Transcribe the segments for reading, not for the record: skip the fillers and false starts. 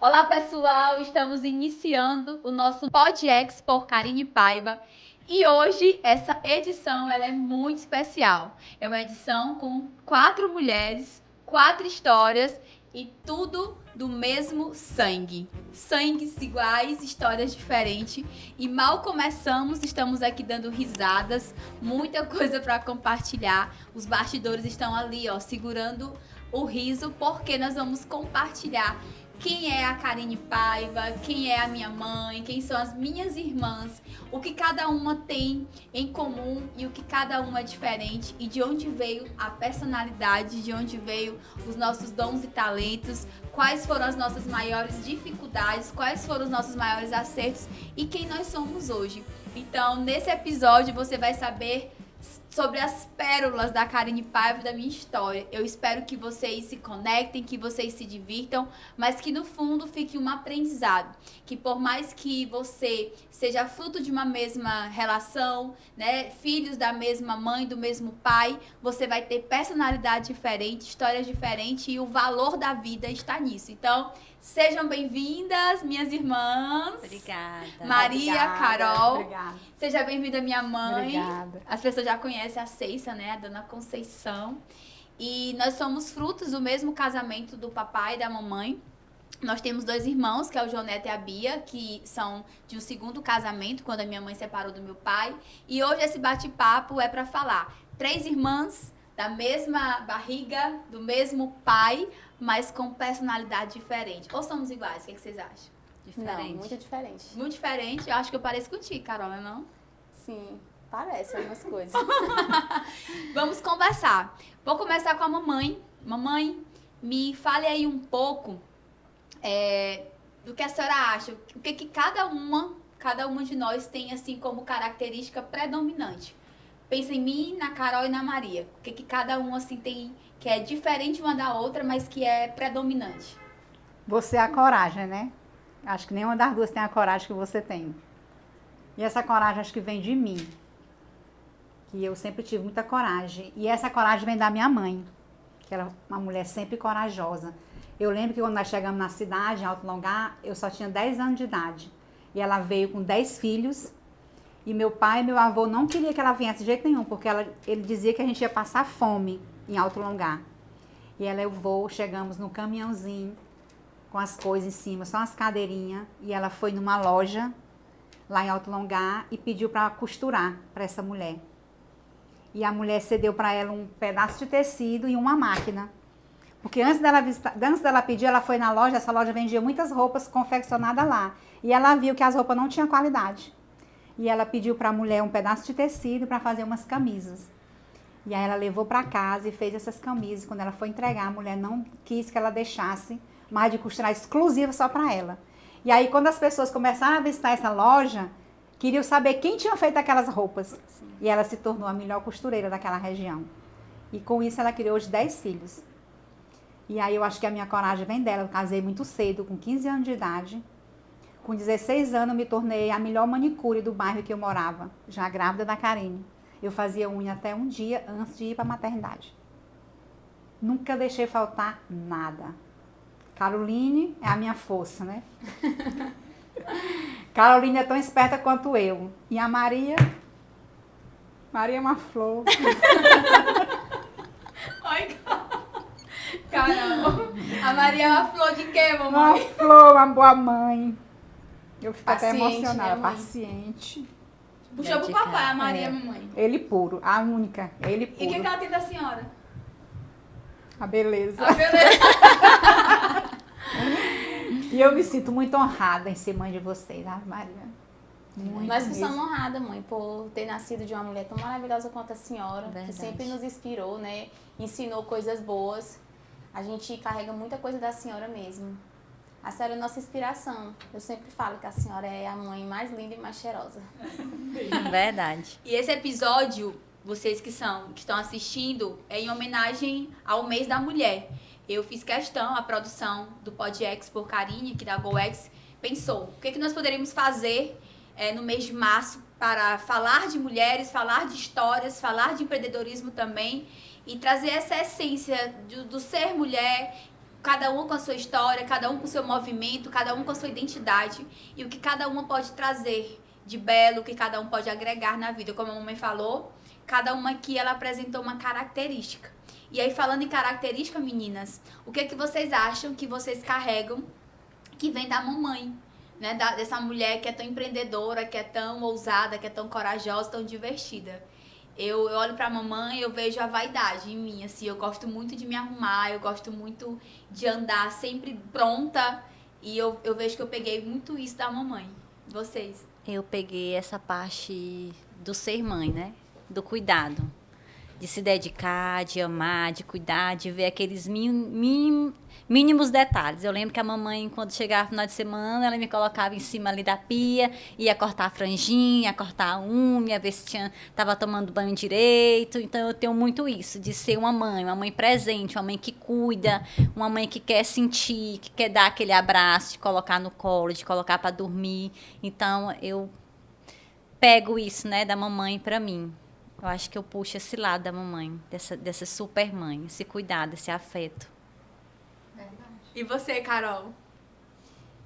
Olá, pessoal! Estamos iniciando o nosso PodEx por Karine Paiva. E hoje, essa edição ela é muito especial. É uma edição com 4 mulheres, 4 histórias e tudo do mesmo sangue. Sangues iguais, histórias diferentes. E mal começamos, estamos aqui dando risadas, muita coisa para compartilhar. Os bastidores estão ali, ó, segurando o riso, porque nós vamos compartilhar quem é a Karine Paiva, quem é a minha mãe, quem são as minhas irmãs, o que cada uma tem em comum e o que cada uma é diferente e de onde veio a personalidade, de onde veio os nossos dons e talentos, quais foram as nossas maiores dificuldades, quais foram os nossos maiores acertos e quem nós somos hoje. Então, nesse episódio você vai saber sobre as pérolas da Karine Paiva e da minha história. Eu espero que vocês se conectem, que vocês se divirtam, mas que no fundo fique um aprendizado. Que por mais que você seja fruto de uma mesma relação, né, filhos da mesma mãe, do mesmo pai, você vai ter personalidade diferente, histórias diferentes e o valor da vida está nisso. Então, sejam bem-vindas, minhas irmãs. Obrigada. Maria, Obrigada, Carol. Obrigada. Seja bem-vinda, minha mãe. Obrigada. As pessoas já conhecem a Ceissa, né? A Dona Conceição. E nós somos frutos do mesmo casamento do papai e da mamãe. Nós temos 2 irmãos, que é o João Neto e a Bia, que são de um segundo casamento, quando a minha mãe separou do meu pai. E hoje esse bate-papo é para falar 3 irmãs da mesma barriga, do mesmo pai, mas com personalidade diferente. Ou somos iguais? O que vocês acham? Diferente. Não, muito diferente. Muito diferente? Eu acho que eu pareço contigo, Carol, não é não? Sim, parece algumas coisas. Vamos conversar. Vou começar com a mamãe. Mamãe, me fale aí um pouco do que a senhora acha. O que cada uma de nós tem assim como característica predominante. Pensa em mim, na Carol e na Maria. O que cada uma assim tem que é diferente uma da outra, mas que é predominante. Você é a coragem, né? Acho que nenhuma das duas tem a coragem que você tem. E essa coragem acho que vem de mim. Que eu sempre tive muita coragem. E essa coragem vem da minha mãe, que era uma mulher sempre corajosa. Eu lembro que quando nós chegamos na cidade, em Alto Longar, eu só tinha 10 anos de idade. E ela veio com 10 filhos. E meu pai e meu avô não queriam que ela viesse de jeito nenhum, porque ele dizia que a gente ia passar fome em Alto Longar. E ela e eu vou, chegamos no caminhãozinho, com as coisas em cima, só umas cadeirinhas. E ela foi numa loja, lá em Alto Longar, e pediu para costurar para essa mulher. E a mulher cedeu para ela um pedaço de tecido e uma máquina. Porque antes dela pedir, ela foi na loja, essa loja vendia muitas roupas confeccionadas lá. E ela viu que as roupas não tinham qualidade. E ela pediu para a mulher um pedaço de tecido para fazer umas camisas. E aí ela levou para casa e fez essas camisas. Quando ela foi entregar, a mulher não quis que ela deixasse mais de costurar exclusiva só para ela. E aí quando as pessoas começaram a visitar essa loja, queriam saber quem tinha feito aquelas roupas. Sim. E ela se tornou a melhor costureira daquela região. E com isso ela criou hoje 10 filhos. E aí eu acho que a minha coragem vem dela. Eu casei muito cedo, com 15 anos de idade. Com 16 anos eu me tornei a melhor manicure do bairro que eu morava, já grávida da Karine. Eu fazia unha até um dia antes de ir para a maternidade. Nunca deixei faltar nada. Caroline é a minha força, né? Caroline é tão esperta quanto eu. E a Maria? Maria é uma flor. Oi, Carol. A Maria é uma flor de quê, Uma mamãe? flor, uma boa mãe. Eu fico até Paciente, emocionada, né, mãe? Paciente. Puxou pro papai, a Maria, mamãe. Ele puro, a única, ele puro. E o que ela tem da senhora? A beleza. Ah, beleza. E eu me sinto muito honrada em ser mãe de vocês, tá, Maria? Muito Nós que mesmo. somos honradas, mãe, por ter nascido de uma mulher tão maravilhosa quanto a senhora, Verdade. que sempre nos inspirou, né? Ensinou coisas boas. A gente carrega muita coisa da senhora mesmo. A senhora é nossa inspiração. Eu sempre falo que a senhora é a mãe mais linda e mais cheirosa. Verdade. E esse episódio, vocês que estão assistindo, é em homenagem ao mês da mulher. Eu fiz questão, a produção do PodEx por Karine, aqui da GoEx, pensou, o que nós poderíamos fazer no mês de março para falar de mulheres, falar de histórias, falar de empreendedorismo também e trazer essa essência do ser mulher cada uma com a sua história, cada um com o seu movimento, cada um com a sua identidade e o que cada uma pode trazer de belo, o que cada um pode agregar na vida. Como a mamãe falou, cada uma aqui ela apresentou uma característica. E aí, falando em característica, meninas, o que é que vocês acham que vocês carregam que vem da mamãe, né? Dessa mulher que é tão empreendedora, que é tão ousada, que é tão corajosa, tão divertida. Eu olho pra mamãe e eu vejo a vaidade em mim, assim, eu gosto muito de me arrumar, eu gosto muito de andar sempre pronta e eu vejo que eu peguei muito isso da mamãe. Vocês? Eu peguei essa parte do ser mãe, né? Do cuidado. De se dedicar, de amar, de cuidar, de ver aqueles mínimos detalhes. Eu lembro que a mamãe, quando chegava no final de semana, ela me colocava em cima ali da pia, ia cortar a franjinha, cortar a unha, ver se estava tomando banho direito. Então, eu tenho muito isso, de ser uma mãe presente, uma mãe que cuida, uma mãe que quer sentir, que quer dar aquele abraço, de colocar no colo, de colocar para dormir. Então, eu pego isso, né, da mamãe para mim. Eu acho que eu puxo esse lado da mamãe, dessa super mãe, esse cuidado, esse afeto. E você, Carol?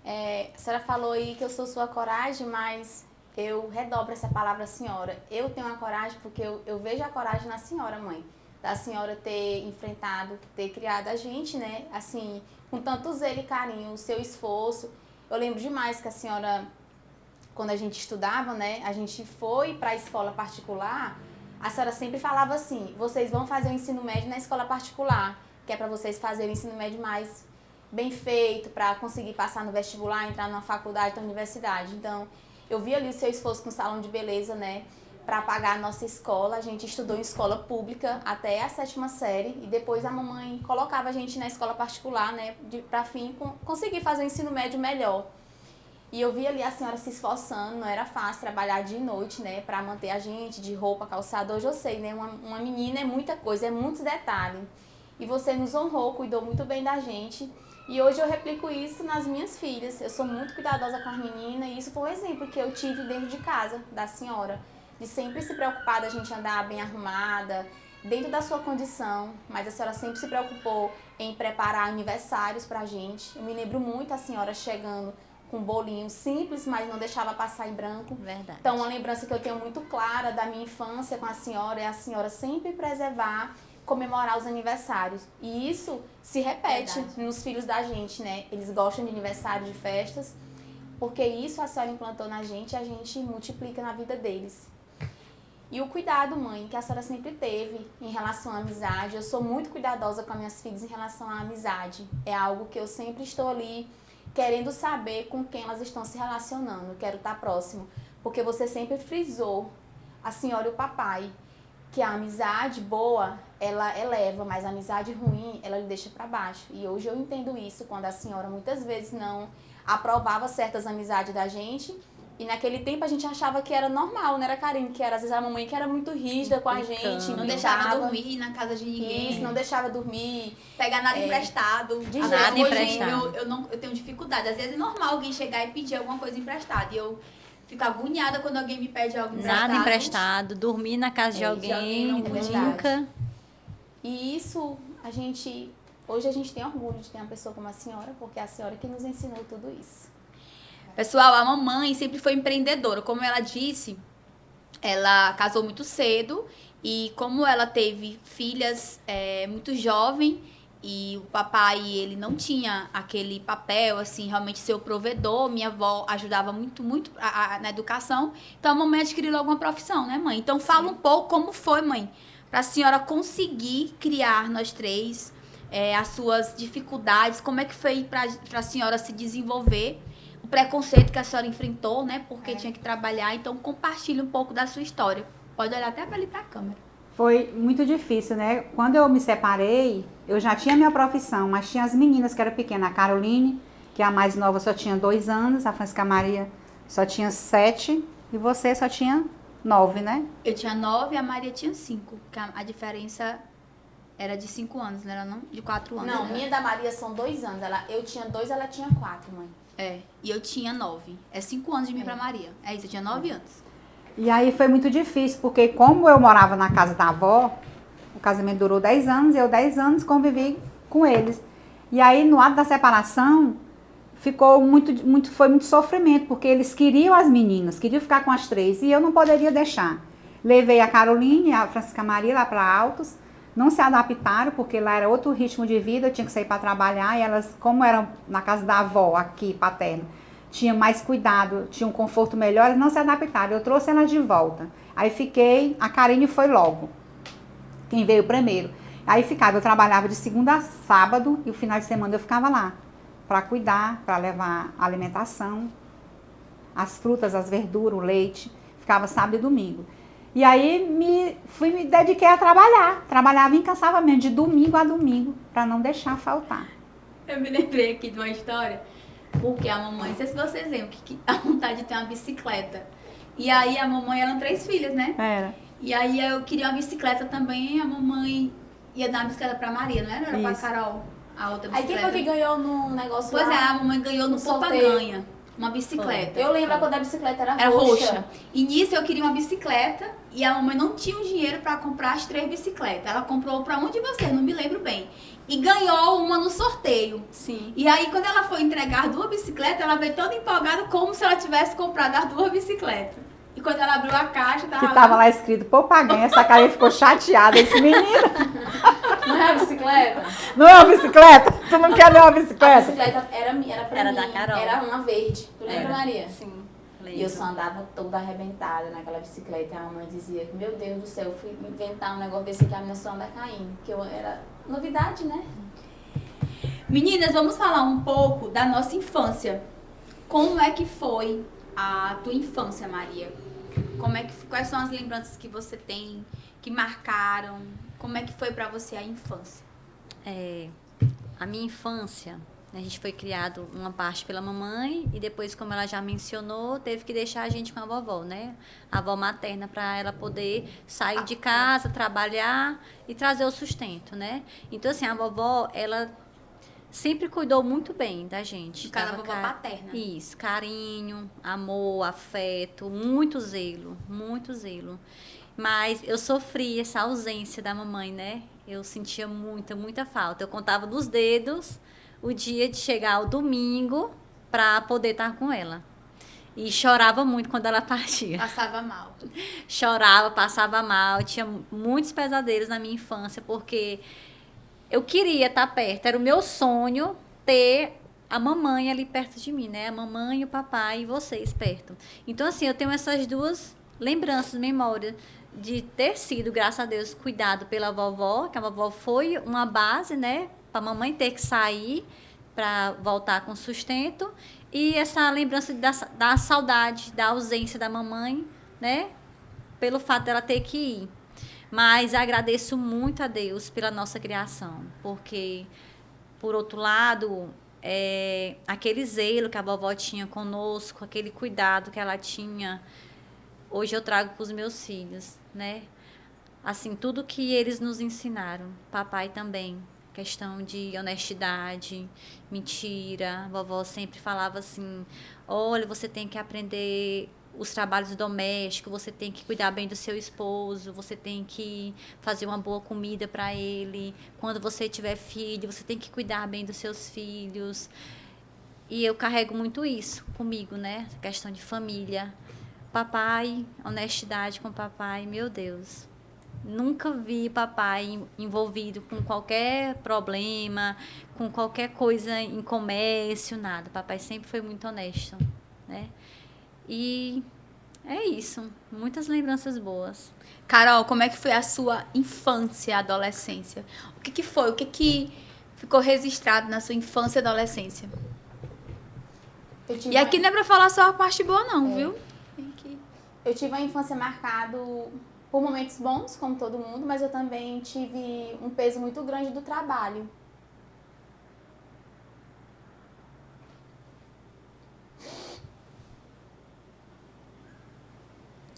A senhora falou aí que eu sou sua coragem, mas eu redobro essa palavra senhora. Eu tenho a coragem porque eu vejo a coragem na senhora, mãe. Da senhora ter enfrentado, ter criado a gente, né? Assim, com tanto zelo e carinho, o seu esforço. Eu lembro demais que a senhora, quando a gente estudava, né? A gente foi para a escola particular. A senhora sempre falava assim, vocês vão fazer o ensino médio na escola particular, que é para vocês fazerem o ensino médio mais bem feito, para conseguir passar no vestibular, entrar numa faculdade, na universidade. Então, eu vi ali o seu esforço no salão de beleza, né, para pagar a nossa escola. A gente estudou em escola pública até a 7ª série e depois a mamãe colocava a gente na escola particular, né, para conseguir fazer o ensino médio melhor. E eu vi ali a senhora se esforçando, não era fácil trabalhar dia e noite, né, para manter a gente de roupa, calçado. Hoje eu sei, né, uma menina é muita coisa, é muitos detalhes. E você nos honrou, cuidou muito bem da gente. E hoje eu replico isso nas minhas filhas. Eu sou muito cuidadosa com as meninas e isso foi um exemplo que eu tive dentro de casa, da senhora. De sempre se preocupar da gente andar bem arrumada, dentro da sua condição. Mas a senhora sempre se preocupou em preparar aniversários pra gente. Eu me lembro muito a senhora chegando com um bolinho simples, mas não deixava passar em branco. Verdade. Então, uma lembrança que eu tenho muito clara da minha infância com a senhora é a senhora sempre preservar, comemorar os aniversários. E isso se repete nos filhos da gente, né? Eles gostam de aniversário, de festas, porque isso a senhora implantou na gente e a gente multiplica na vida deles. E o cuidado, mãe, que a senhora sempre teve em relação à amizade. Eu sou muito cuidadosa com as minhas filhas em relação à amizade. É algo que eu sempre estou ali querendo saber com quem elas estão se relacionando, quero estar próximo, porque você sempre frisou, a senhora e o papai, que a amizade boa, ela eleva, mas a amizade ruim, ela lhe deixa para baixo. E hoje eu entendo isso, quando a senhora muitas vezes não aprovava certas amizades da gente, e naquele tempo a gente achava que era normal, não era carinho, que era às vezes a mamãe que era muito rígida com a gente, não deixava dormir na casa de ninguém. Isso, não deixava dormir. Pegar nada emprestado. De nada jeito emprestado. Eu tenho dificuldade. Às vezes é normal alguém chegar e pedir alguma coisa emprestada. E eu fico agoniada quando alguém me pede algo emprestado. Nada emprestado, dormir na casa de alguém, não nunca. E isso, hoje a gente tem orgulho de ter uma pessoa como a senhora, porque é a senhora que nos ensinou tudo isso. Pessoal, a mamãe sempre foi empreendedora. Como ela disse, ela casou muito cedo e como ela teve filhas muito jovem e o papai, ele não tinha aquele papel, assim, realmente ser o provedor. Minha avó ajudava muito na educação. Então, a mamãe adquiriu logo uma profissão, né, mãe? Então, fala um pouco como foi, mãe, para a senhora conseguir criar nós três, as suas dificuldades, como é que foi para a senhora se desenvolver, o preconceito que a senhora enfrentou, né, porque tinha que trabalhar. Então, compartilhe um pouco da sua história. Pode olhar até ali para a câmera. Foi muito difícil, né? Quando eu me separei, eu já tinha minha profissão, mas tinha as meninas que eram pequenas. A Caroline, que é a mais nova, só tinha 2 anos. A Francisca Maria só tinha 7. E você só tinha 9, né? Eu tinha 9 e a Maria tinha 5. A diferença era de 5 anos, não era não? De 4 anos. Não, né? minha da Maria são 2 anos. Eu tinha 2, ela tinha 4, mãe. E eu tinha 9. É 5 anos de mim pra Maria. É isso, eu tinha 9 anos. E aí foi muito difícil, porque como eu morava na casa da avó, o casamento durou 10 anos, e eu 10 anos convivi com eles. E aí, no ato da separação, foi muito sofrimento, porque eles queriam as meninas, queriam ficar com as 3, e eu não poderia deixar. Levei a Caroline e a Francisca Maria lá para Altos, não se adaptaram, porque lá era outro ritmo de vida, eu tinha que sair para trabalhar, e elas, como eram na casa da avó, aqui, paterna, tinha mais cuidado, tinha um conforto melhor, elas não se adaptaram, eu trouxe elas de volta. Aí fiquei, a Karine foi logo, quem veio primeiro. Aí eu trabalhava de segunda a sábado, e o final de semana eu ficava lá, para cuidar, para levar a alimentação, as frutas, as verduras, o leite, ficava sábado e domingo. E aí me dediquei a trabalhar, trabalhava incansavelmente, de domingo a domingo, para não deixar faltar. Eu me lembrei aqui de uma história, porque a mamãe, não sei se vocês lembram, que a vontade de ter uma bicicleta. E aí a mamãe, eram 3 filhas, né? Era. E aí eu queria uma bicicleta também, a mamãe ia dar uma bicicleta pra Maria, não era? Era pra Isso. Carol, a outra Aí bicicleta. quem foi que ganhou no negócio Pois lá? é, a mamãe ganhou no Poupa sorteio. Ganha, uma bicicleta. Eu lembro quando a bicicleta era Era roxa. roxa. E nisso eu queria uma bicicleta e a mamãe não tinha o dinheiro pra comprar as 3 bicicletas. Ela comprou pra um de vocês, não me lembro bem. E ganhou uma no sorteio. Sim. E aí quando ela foi entregar as 2 bicicletas, ela veio toda empolgada como se ela tivesse comprado as 2 bicicletas. E quando ela abriu a caixa, Que tava lá escrito Poupaganha, essa cara ficou chateada, esse menino. Não é a bicicleta? Não é uma bicicleta? Tu não quer nem uma A bicicleta? bicicleta era pra Era mim. da Carol. Era uma verde. Tu lembra, Era. Maria? Sim. E eu só andava toda arrebentada naquela bicicleta. E a mamãe dizia, meu Deus do céu, eu fui inventar um negócio desse que a minha só anda caindo. Que eu era novidade, né? Meninas, vamos falar um pouco da nossa infância. Como é que foi a tua infância, Maria? Quais são as lembranças que você tem, que marcaram? Como é que foi pra você a infância? A minha infância, né, a gente foi criado uma parte pela mamãe e depois, como ela já mencionou, teve que deixar a gente com a vovó, né? A avó materna, para ela poder sair de casa, trabalhar e trazer o sustento, né? Então, assim, a vovó, ela sempre cuidou muito bem da gente. No caso, a Dava vovó paterna. Isso, carinho, amor, afeto, muito zelo, muito zelo. Mas eu sofri essa ausência da mamãe, né? Eu sentia muita falta. Eu contava nos dedos o dia de chegar o domingo para poder estar com ela. E chorava muito quando ela partia. Passava mal. Chorava, passava mal. Tinha muitos pesadelos na minha infância, porque eu queria estar perto. Era o meu sonho ter a mamãe ali perto de mim, né? A mamãe, o papai e vocês perto. Então, assim, eu tenho essas 2 lembranças, memórias de ter sido, graças a Deus, cuidado pela vovó, que a vovó foi uma base, né? Para a mamãe ter que sair para voltar com sustento. E essa lembrança da saudade, da ausência da mamãe, né? Pelo fato dela ter que ir. Mas agradeço muito a Deus pela nossa criação, porque, por outro lado, aquele zelo que a vovó tinha conosco, aquele cuidado que ela tinha, hoje eu trago para os meus filhos, né? Assim, tudo que eles nos ensinaram, papai também, questão de honestidade, mentira. A vovó sempre falava assim, olha, você tem que aprender os trabalhos domésticos, você tem que cuidar bem do seu esposo, você tem que fazer uma boa comida para ele. Quando você tiver filho, você tem que cuidar bem dos seus filhos. E eu carrego muito isso comigo, né? Essa questão de família. Papai, honestidade com papai, meu Deus. Nunca vi papai envolvido com qualquer problema, com qualquer coisa em comércio, nada. Papai sempre foi muito honesto, né? E é isso, muitas lembranças boas. Carol, como é que foi a sua infância e adolescência? O que foi? O que ficou registrado na sua infância e adolescência? E aqui não é pra falar só a parte boa, não, viu? Eu tive uma infância marcada por momentos bons, como todo mundo, mas eu também tive um peso muito grande do trabalho.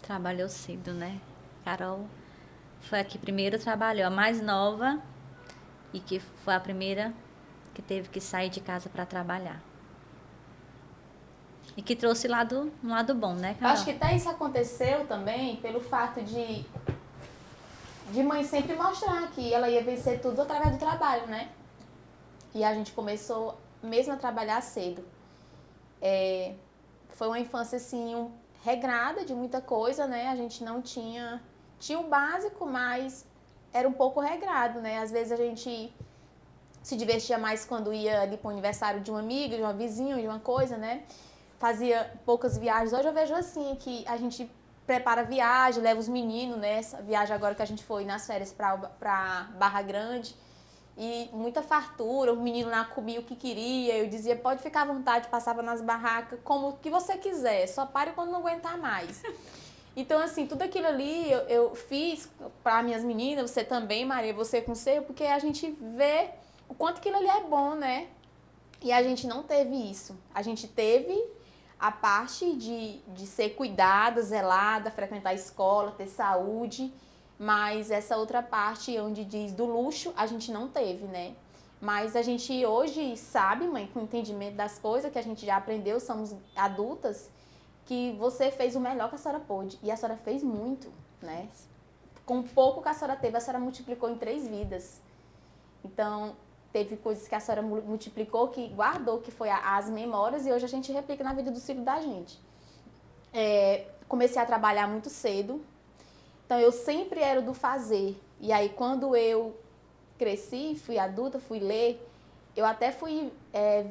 Trabalhou cedo, né? Carol foi a que primeiro trabalhou, a mais nova, e que foi a primeira que teve que sair de casa para trabalhar. E que trouxe um lado bom, né, Carol? Acho que até isso aconteceu também pelo fato de mãe sempre mostrar que ela ia vencer tudo através do trabalho, né? E a gente começou mesmo a trabalhar cedo. Foi uma infância, assim, regrada de muita coisa, né? A gente não tinha... Tinha o básico, mas era um pouco regrado, né? Às vezes a gente se divertia mais quando ia ali para o aniversário de uma amiga, de uma vizinha, de uma coisa, né? Fazia poucas viagens. Hoje eu vejo assim, que a gente prepara viagem, leva os meninos, né? Essa viagem agora que a gente foi nas férias para Barra Grande. E muita fartura, o menino lá comia o que queria. Eu dizia, pode ficar à vontade, passava nas barracas, como o que você quiser, só pare quando não aguentar mais. Então, assim, tudo aquilo ali eu fiz para minhas meninas, você também, Maria, você com você, porque a gente vê o quanto aquilo ali é bom, né? E a gente não teve isso. A gente teve a parte de ser cuidada, zelada, frequentar a escola, ter saúde, mas essa outra parte onde diz do luxo, a gente não teve, né? Mas a gente hoje sabe, mãe, com o entendimento das coisas que a gente já aprendeu, somos adultas, que você fez o melhor que a senhora pôde. E a senhora fez muito, né? Com pouco que a senhora teve, a senhora multiplicou em 3 vidas. Então, teve coisas que a senhora multiplicou, que guardou, que foi as memórias, e hoje a gente replica na vida do filho da gente. Comecei a trabalhar muito cedo, então eu sempre era do fazer. E aí, quando eu cresci, fui adulta, fui ler, eu até fui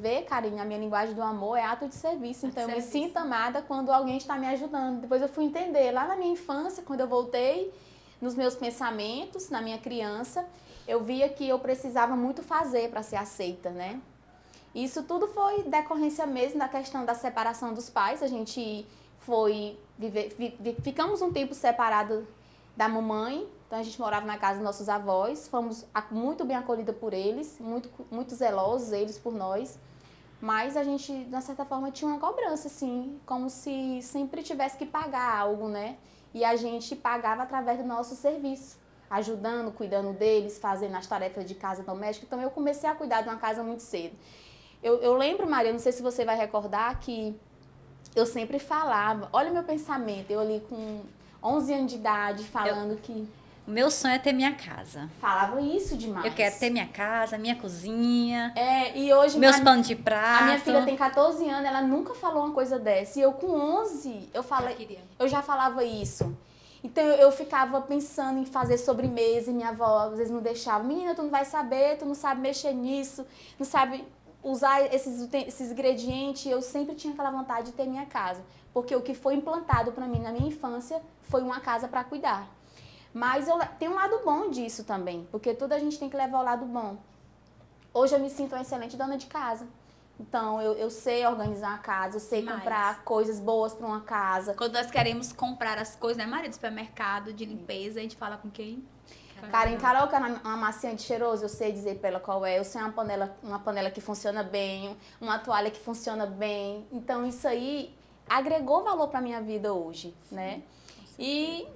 ver, Karine, a minha linguagem do amor é ato de serviço. Então, eu me sinto amada quando alguém está me ajudando. Depois eu fui entender, lá na minha infância, quando eu voltei nos meus pensamentos, na minha criança, eu via que eu precisava muito fazer para ser aceita, né? Isso tudo foi decorrência mesmo da questão da separação dos pais. A gente foi ficamos um tempo separado da mamãe, então a gente morava na casa dos nossos avós, fomos muito bem acolhidos por eles, muito zelosos eles por nós, mas a gente, de uma certa forma, tinha uma cobrança, assim, como se sempre tivesse que pagar algo, né? E a gente pagava através do nosso serviço, ajudando, cuidando deles, fazendo as tarefas de casa doméstica. Então eu comecei a cuidar de uma casa muito cedo. Eu lembro, Maria, não sei se você vai recordar, que eu sempre falava, olha o meu pensamento, eu ali com 11 anos de idade, falando que... O meu sonho é ter minha casa. Falava isso demais. Eu quero ter minha casa, minha cozinha, E hoje... meus panos de prato. A minha filha tem 14 anos, ela nunca falou uma coisa dessa. E eu com 11, eu já falava isso. Então eu ficava pensando em fazer sobremesa e minha avó às vezes não deixava. Menina, tu não vai saber, tu não sabe mexer nisso, não sabe usar esses ingredientes. Eu sempre tinha aquela vontade de ter minha casa. Porque o que foi implantado para mim na minha infância foi uma casa para cuidar. Mas tem um lado bom disso também, porque tudo a gente tem que levar ao lado bom. Hoje eu me sinto uma excelente dona de casa. Então, eu sei organizar a casa, eu sei comprar coisas boas para uma casa. Quando nós queremos comprar as coisas, né, Maria, do supermercado, de limpeza, a gente fala com quem? Karen Carol, que é uma amaciante cheirosa, eu sei dizer para ela qual é. Eu sei uma panela que funciona bem, uma toalha que funciona bem. Então, isso aí agregou valor para minha vida hoje, né? E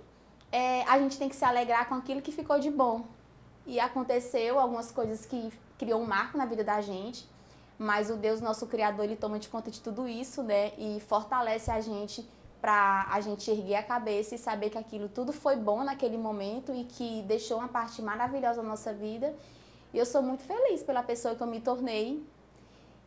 a gente tem que se alegrar com aquilo que ficou de bom. E aconteceu algumas coisas que criou um marco na vida da gente, mas o Deus, nosso Criador, ele toma de conta de tudo isso, né? E fortalece a gente para a gente erguer a cabeça e saber que aquilo tudo foi bom naquele momento e que deixou uma parte maravilhosa da nossa vida. E eu sou muito feliz pela pessoa que eu me tornei,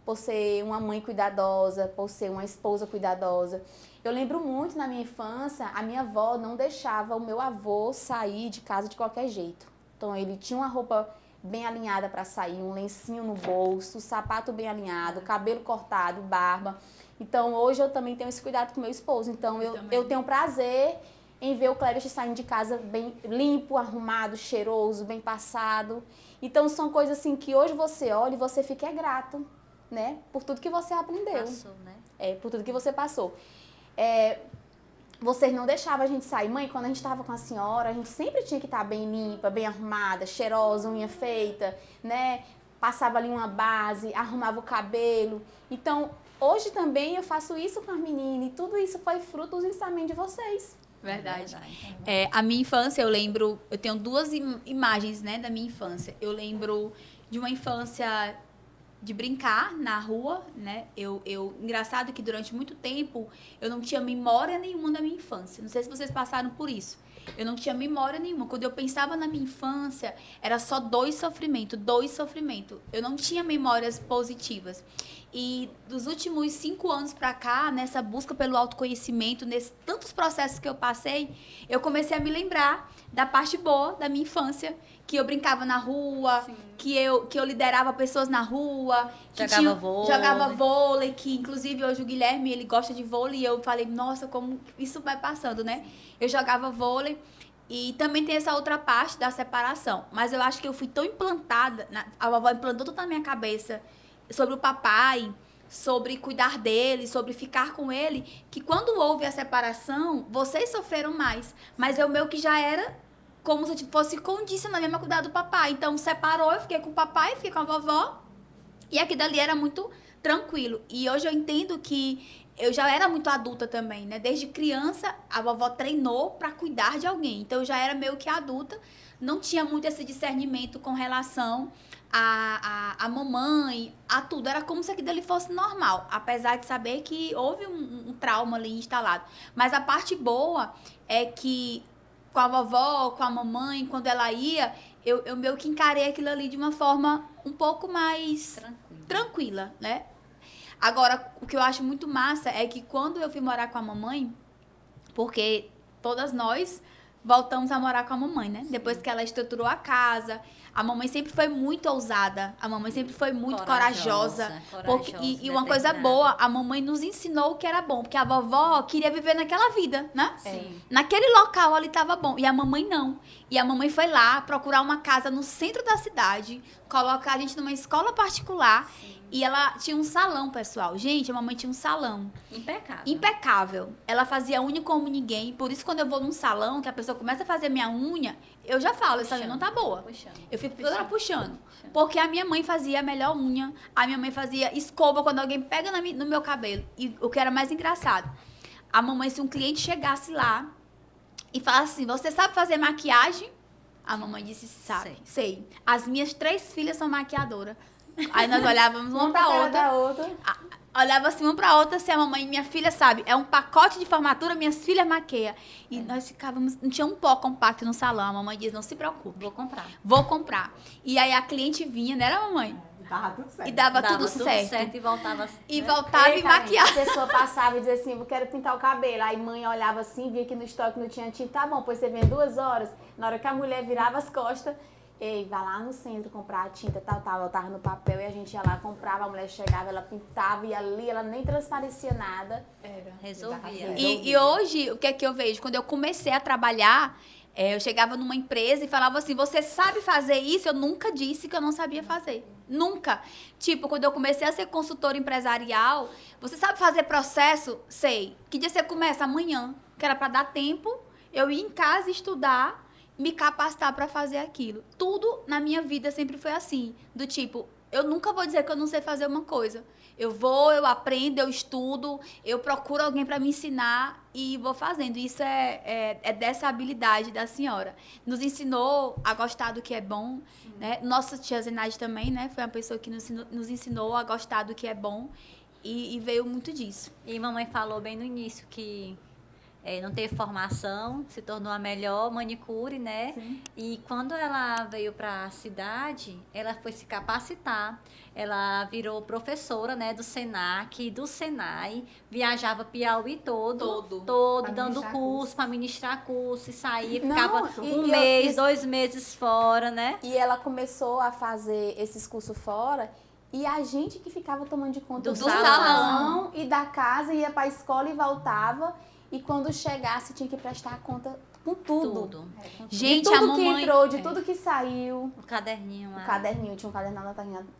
por ser uma mãe cuidadosa, por ser uma esposa cuidadosa. Eu lembro muito na minha infância, a minha avó não deixava o meu avô sair de casa de qualquer jeito. Então ele tinha uma roupa bem alinhada para sair, um lencinho no bolso, sapato bem alinhado, cabelo cortado, barba. Então hoje eu também tenho esse cuidado com meu esposo. Então eu tenho prazer em ver o Cléber saindo de casa bem limpo, arrumado, cheiroso, bem passado. Então são coisas assim que hoje você olha e você fica grato, né? Por tudo que você aprendeu. Passou, né? Por tudo que você passou. Vocês não deixavam a gente sair. Mãe, quando a gente estava com a senhora, a gente sempre tinha que estar bem limpa, bem arrumada, cheirosa, unha feita, né? Passava ali uma base, arrumava o cabelo. Então, hoje também eu faço isso com as meninas e tudo isso foi fruto dos ensinamentos de vocês. Verdade. A minha infância, eu lembro... Eu tenho 2 imagens, né, da minha infância. Eu lembro de uma infância de brincar na rua, né? Engraçado que durante muito tempo eu não tinha memória nenhuma da minha infância. Não sei se vocês passaram por isso. Eu não tinha memória nenhuma. Quando eu pensava na minha infância, era só dor e sofrimento, dor e sofrimento. Eu não tinha memórias positivas. E dos últimos 5 anos pra cá, nessa busca pelo autoconhecimento, nesses tantos processos que eu passei, eu comecei a me lembrar da parte boa da minha infância, que eu brincava na rua, que eu liderava pessoas na rua, que jogava vôlei, que inclusive hoje o Guilherme, ele gosta de vôlei, e eu falei, nossa, como isso vai passando, né? Eu jogava vôlei. E também tem essa outra parte da separação. Mas eu acho que eu fui tão implantada, a vovó implantou tudo na minha cabeça sobre o papai, sobre cuidar dele, sobre ficar com ele, que quando houve a separação, vocês sofreram mais. Mas eu meio que já era como se eu fosse condicionada mesmo a cuidar do papai. Então, separou, eu fiquei com o papai, fiquei com a vovó, e aqui dali era muito tranquilo. E hoje eu entendo que eu já era muito adulta também, né? Desde criança, a vovó treinou pra cuidar de alguém. Então, eu já era meio que adulta, não tinha muito esse discernimento com relação a mamãe, a tudo. Era como se aquilo dali fosse normal, apesar de saber que houve um trauma ali instalado. Mas a parte boa é que com a vovó, com a mamãe, quando ela ia, eu meio que encarei aquilo ali de uma forma um pouco mais tranquila, né? Agora, o que eu acho muito massa é que quando eu fui morar com a mamãe, porque todas nós voltamos a morar com a mamãe, né? Sim. Depois que ela estruturou a casa, a mamãe sempre foi muito ousada, a mamãe sempre foi muito corajosa. E uma coisa boa, a mamãe nos ensinou o que era bom, porque a vovó queria viver naquela vida, né? Sim. Naquele local ali estava bom, e a mamãe não. E a mamãe foi lá procurar uma casa no centro da cidade, colocar a gente numa escola particular. Sim. E ela tinha um salão, pessoal. Gente, a mamãe tinha um salão. Impecável. Impecável. Ela fazia unha como ninguém. Por isso, quando eu vou num salão, que a pessoa começa a fazer minha unha, eu já falo, essa unha não tá boa. Eu fico toda hora puxando. Porque a minha mãe fazia a melhor unha. A minha mãe fazia escova quando alguém pega no meu cabelo. E o que era mais engraçado, a mamãe, se um cliente chegasse lá e falasse assim, você sabe fazer maquiagem? A mamãe disse, sabe. Sei. As minhas 3 filhas são maquiadoras. Aí nós olhávamos uma pra outra. Olhava assim uma pra outra, se a mamãe, minha filha sabe, é um pacote de formatura, minhas filhas maqueiam. E nós ficávamos, não tinha um pó compacto no salão. A mamãe diz, não se preocupe. Vou comprar. E aí a cliente vinha, né, era a mamãe? Dava tudo certo. E dava tudo certo. E voltava E voltava e maquiava. A pessoa passava e dizia assim, eu quero pintar o cabelo. Aí mãe olhava assim, via que no estoque não tinha tinta. Tá bom, pois você vem 2 horas. Na hora que a mulher virava as costas, ei, vai lá no centro comprar a tinta, tal. Ela tava no papel e a gente ia lá, comprava, a mulher chegava, ela pintava e ali ela nem transparecia nada. Resolvia. E hoje, o que é que eu vejo? Quando eu comecei a trabalhar, eu chegava numa empresa e falava assim, você sabe fazer isso? Eu nunca disse que eu não sabia fazer. Nunca. Tipo, quando eu comecei a ser consultora empresarial, você sabe fazer processo? Sei. Que dia você começa? Amanhã. Que era pra dar tempo, eu ia em casa estudar, me capacitar para fazer aquilo. Tudo na minha vida sempre foi assim, do tipo, eu nunca vou dizer que eu não sei fazer uma coisa. Eu vou, eu aprendo, eu estudo, eu procuro alguém para me ensinar e vou fazendo. Isso é dessa habilidade da senhora. Nos ensinou a gostar do que é bom, né? Nossa tia Zenaide também, né? Foi uma pessoa que nos ensinou a gostar do que é bom e veio muito disso. E mamãe falou bem no início que não teve formação, se tornou a melhor manicure, né? Sim. E quando ela veio para a cidade, ela foi se capacitar. Ela virou professora, né, do Senac, do Senai, viajava Piauí todo dando curso, para ministrar curso, e saía, ficava um mês, 2 meses fora, né? E ela começou a fazer esses cursos fora. E a gente que ficava tomando de conta do salão e da casa, ia para a escola e voltava. E quando chegasse, tinha que prestar conta com tudo. Gente, de tudo a mamãe que entrou, de tudo que saiu. O caderninho lá. O caderninho, tinha um caderno,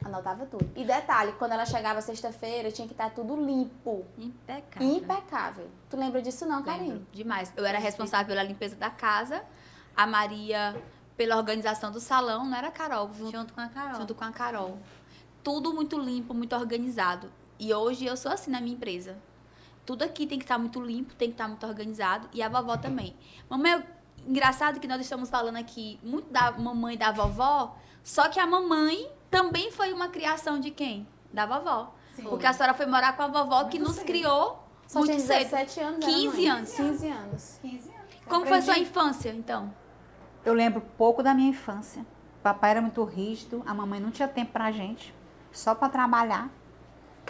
anotava tudo. E detalhe, quando ela chegava sexta-feira, tinha que estar tudo limpo. Impecável. Tu lembra disso não, Karine? Lembro demais. Eu era responsável pela limpeza da casa, a Maria pela organização do salão, não era a Carol? Junto com a Carol. Tudo muito limpo, muito organizado. E hoje eu sou assim na minha empresa. Tudo aqui tem que estar muito limpo, tem que estar muito organizado. E a vovó também. Mamãe, engraçado que nós estamos falando aqui muito da mamãe e da vovó, só que a mamãe também foi uma criação de quem? Da vovó. Sim. Porque a senhora foi morar com a vovó que nos criou só muito tinha cedo. 17 anos. 15 anos. 15 anos. Como foi sua Aprendi. infância, então? Eu lembro pouco da minha infância. O papai era muito rígido, a mamãe não tinha tempo pra gente, só para trabalhar.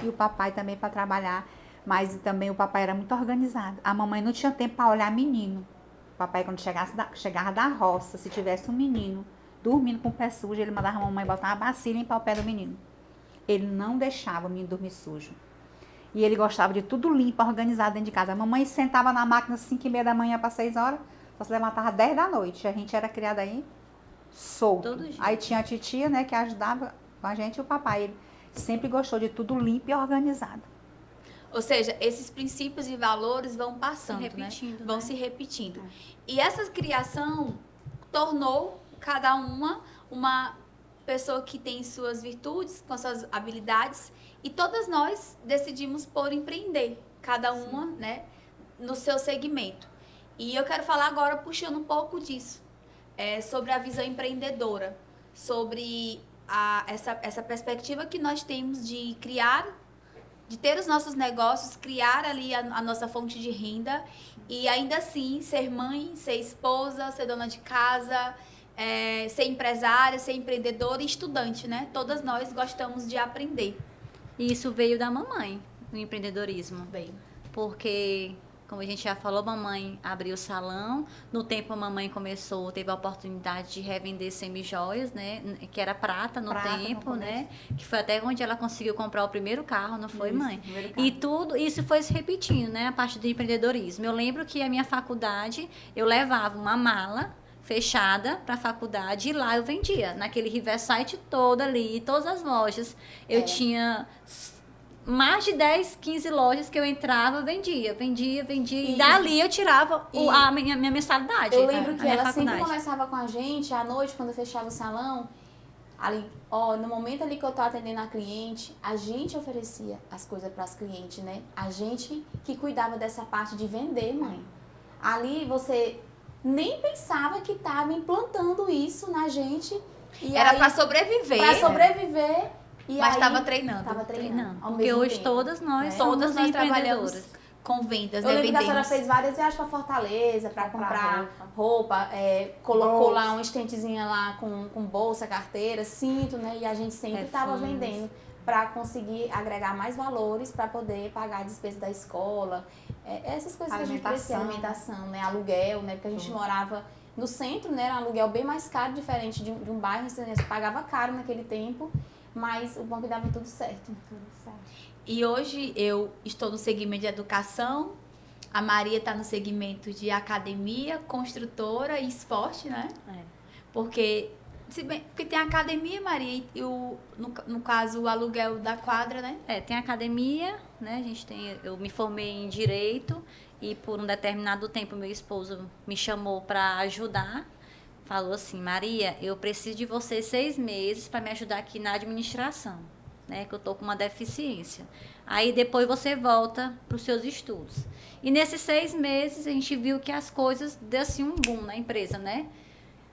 E o papai também para trabalhar. Mas também o papai era muito organizado. A mamãe não tinha tempo para olhar menino. O papai, quando chegava da roça, se tivesse um menino dormindo com o pé sujo, ele mandava a mamãe botar uma bacia e limpar o pé do menino. Ele não deixava o menino dormir sujo. E ele gostava de tudo limpo, organizado dentro de casa. A mamãe sentava na máquina às 5h30 da manhã para 6 horas, só se levantava às 10 da noite. A gente era criada aí solto. Todo dia. Aí tinha a titia, né, que ajudava com a gente, e o papai. Ele sempre gostou de tudo limpo e organizado. Ou seja, esses princípios e valores vão passando, repetindo, né? Vão né? se repetindo. E essa criação tornou cada uma pessoa que tem suas virtudes, com suas habilidades, e todas nós decidimos por empreender, cada uma, né, no seu segmento. E eu quero falar agora, puxando um pouco disso, sobre a visão empreendedora, sobre essa perspectiva que nós temos de criar, de ter os nossos negócios, criar ali a nossa fonte de renda e ainda assim ser mãe, ser esposa, ser dona de casa, ser empresária, ser empreendedora e estudante, né? Todas nós gostamos de aprender. E isso veio da mamãe, o empreendedorismo. Bem, Porque, como a gente já falou, mamãe abriu o salão. No tempo a mamãe teve a oportunidade de revender semijoias, né? Que era prata no Prata no tempo, começo. né? Que foi até onde ela conseguiu comprar o primeiro carro, não foi, Isso, mãe? primeiro carro. E tudo isso foi se repetindo, né? A parte do empreendedorismo. Eu lembro que a minha faculdade, eu levava uma mala fechada para a faculdade e lá eu vendia. Naquele Riverside todo ali, todas as lojas. Eu tinha mais de 10, 15 lojas que eu entrava, vendia. E dali eu tirava a minha mensalidade. Eu lembro que a minha ela sempre faculdade. conversava com a gente à noite, quando fechava o salão. Ali, ó, no momento ali que eu tô atendendo a cliente, a gente oferecia as coisas para as clientes, né? A gente que cuidava dessa parte de vender, mãe. Ali você nem pensava que tava implantando isso na gente. E era aí, para sobreviver, pra sobreviver. E mas aí, estava treinando. Tava treinando. Treinando. ao Porque mesmo hoje tempo. todas nós É. somos Todas nós trabalhamos empreendedoras. com vendas, Eu né? lembro que a senhora Vendemos. fez várias viagens pra Fortaleza pra comprar roupa, colocou Bolsa. lá uma estentezinha lá com bolsa, carteira, cinto, né? E a gente sempre tava Perfumes. vendendo pra conseguir agregar mais valores pra poder pagar a despesa da escola. Essas coisas que a gente precisa, alimentação, né? Aluguel, né? Porque a gente morava no centro, né? Era um aluguel bem mais caro, diferente de um bairro, né? Você pagava caro naquele tempo, mas o bom é que dava tudo certo. E hoje eu estou no segmento de educação, a Maria está no segmento de academia, construtora e esporte, né? Porque tem a academia, Maria, e no caso o aluguel da quadra, né? Tem academia, né? Eu me formei em direito e por um determinado tempo meu esposo me chamou para ajudar. Falou assim: Maria, eu preciso de você 6 meses para me ajudar aqui na administração, né? Que eu tô com uma deficiência. Aí depois você volta para os seus estudos. E nesses 6 meses a gente viu que as coisas deu assim um boom na empresa, né?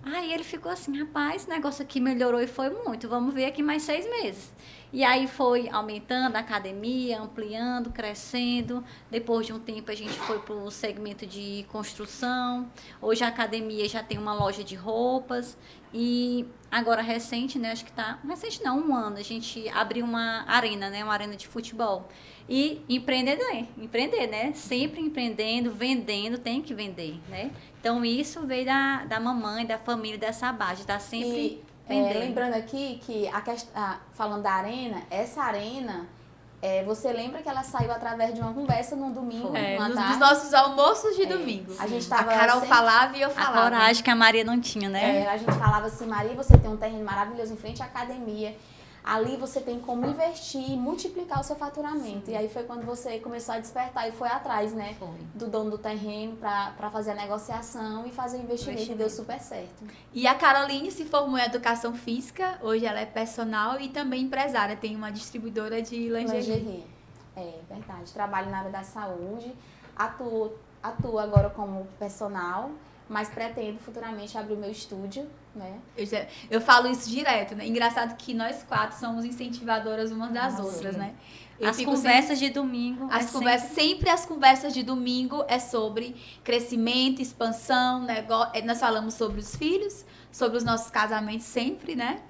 Aí ele ficou assim: rapaz, esse negócio aqui melhorou e foi muito, vamos ver aqui mais 6 meses. E aí foi aumentando a academia, ampliando, crescendo. Depois de um tempo a gente foi para o segmento de construção. Hoje a academia já tem uma loja de roupas. E agora recente, né? Acho que recente não, 1 ano, a gente abriu uma arena, né? Uma arena de futebol. E empreender, né? Sempre empreendendo, vendendo, tem que vender, né? Então isso veio da mamãe, da família, dessa base, tá sempre vendendo. Lembrando aqui que falando da arena, essa arena, você lembra que ela saiu através de uma conversa num domingo, numa Dos tarde? nossos almoços de domingo. A gente A tava Carol sempre- falava e eu A falava. coragem que a Maria não tinha, né? A gente falava assim: Maria, você tem um terreno maravilhoso em frente à academia. Ali você tem como investir e multiplicar o seu faturamento. E aí foi quando você começou a despertar e foi atrás, né? Foi. Do dono do terreno para fazer a negociação e fazer o investimento. E deu super certo. E a Caroline se formou em educação física, hoje ela é personal e também empresária, tem uma distribuidora de lingerie. Lingerie. É verdade. Trabalho na área da saúde. Atuo agora como personal, mas pretendo futuramente abrir o meu estúdio, né? Eu falo isso direto, né? Engraçado que nós 4 somos incentivadoras umas das outras, né? Eu As fico conversas de domingo. sempre as conversas de domingo é sobre crescimento, expansão, negócio. Nós falamos sobre os filhos, sobre os nossos casamentos sempre, né?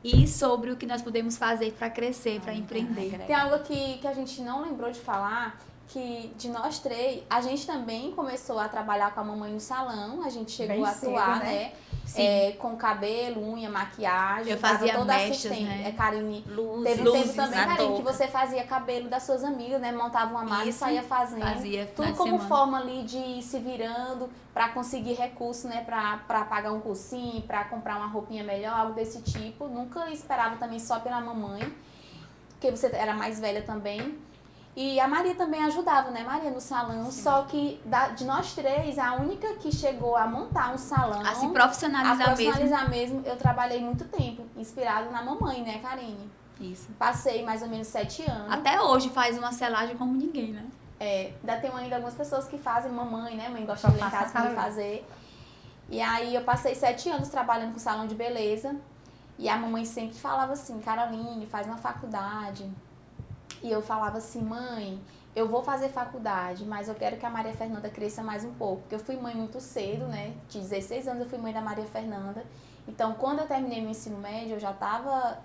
E sobre o que nós podemos fazer para crescer, para empreender. Tem algo que a gente não lembrou de falar, que de nós 3, a gente também começou a trabalhar com a mamãe no salão, a gente chegou Bem a atuar, cedo, né? com cabelo, unha, maquiagem. Eu fazia toda mechas, assistente. né? Karine, Luzes, teve um luzes tempo também, na Karine, que touca. você fazia cabelo das suas amigas, né? Montava uma malha e Isso, saía fazendo. fazia final Tudo de como semana. forma ali de ir se virando para conseguir recurso, né? Para pagar um cursinho, para comprar uma roupinha melhor, algo desse tipo. Nunca esperava também só pela mamãe, porque você era mais velha também. E a Maria também ajudava, né, Maria, no salão. Sim. Só que de nós 3, a única que chegou a montar um salão, A se a profissionalizar mesmo. profissionalizar mesmo, eu trabalhei muito tempo, inspirado na mamãe, né, Karine? Isso. Passei mais ou menos 7 anos. Até hoje faz uma selagem como ninguém, né? Ainda tem ainda algumas pessoas que fazem, mamãe, né? Mãe gosta de ir em casa pra me fazer. E aí eu passei 7 anos trabalhando com salão de beleza. E a mamãe sempre falava assim, Caroline, faz uma faculdade. E eu falava assim, mãe, eu vou fazer faculdade, mas eu quero que a Maria Fernanda cresça mais um pouco. Porque eu fui mãe muito cedo, né? De 16 anos eu fui mãe da Maria Fernanda. Então, quando eu terminei meu ensino médio, eu já tava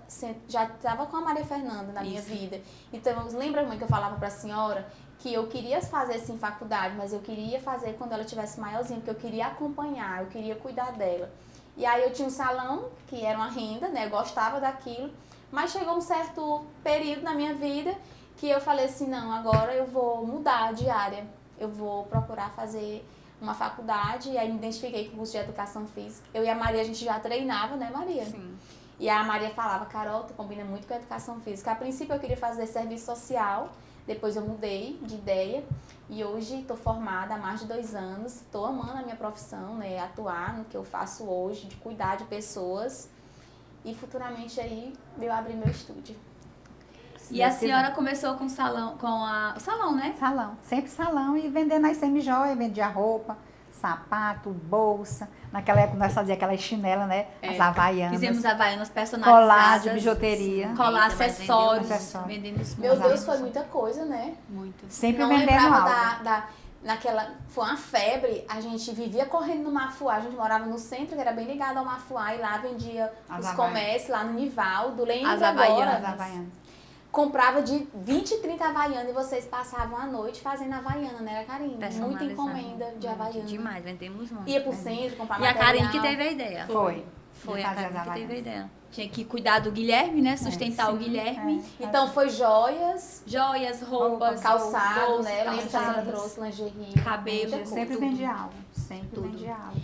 com a Maria Fernanda na minha vida. Então, lembra, mãe, que eu falava pra senhora que eu queria fazer, sim, faculdade, mas eu queria fazer quando ela tivesse maiorzinha, porque eu queria acompanhar, eu queria cuidar dela. E aí eu tinha um salão, que era uma renda, né? Eu gostava daquilo. Mas chegou um certo período na minha vida que eu falei assim, não, agora eu vou mudar de área. Eu vou procurar fazer uma faculdade, e aí me identifiquei com o curso de Educação Física. Eu e a Maria, a gente já treinava, né, Maria? Sim. E a Maria falava, Carol, tu combina muito com a Educação Física. A princípio eu queria fazer serviço social, depois eu mudei de ideia. E hoje estou formada há mais de 2 anos. Estou amando a minha profissão, né, atuar no que eu faço hoje, de cuidar de pessoas. E futuramente aí eu abrir meu estúdio. E a senhora começou com o salão, o salão, né? Salão, sempre salão e vendendo as semi-joias, vendia roupa, sapato, bolsa. Naquela época nós fazíamos aquelas chinelas, né? As havaianas. Fizemos havaianas personalizadas. Colar de bijuteria. Colar Eita, mas acessórios. acessórios. Vendendo os Meu Deus, Exato. foi muita coisa, né? Muito. Sempre Não vendendo lembrava algo. naquela... Foi uma febre, a gente vivia correndo no Mafuá, a gente morava no centro, que era bem ligado ao Mafuá, e lá vendia As os havaianas. comércios, lá no Nivaldo, lembra As agora? havaianas. As havaianas. Comprava de 20, 30 havaianas e vocês passavam a noite fazendo havaiana, né, Karine? Muita Personalizado. encomenda de havaiana. Demais, vendemos muito. Ia pro centro, comprar E a material. Karine que teve a ideia. Foi. Foi De a fazer Karine as que teve a havaianas. ideia. Tinha que cuidar do Guilherme, né? Sustentar o Guilherme. Então foi joias, Joias, roupas, calçado, bolsas, né? Lembra que a senhora calçados. trouxe lingerie. Cabelo, muita Eu sempre tudo. vendi algo. Sempre Tudo. vendi algo.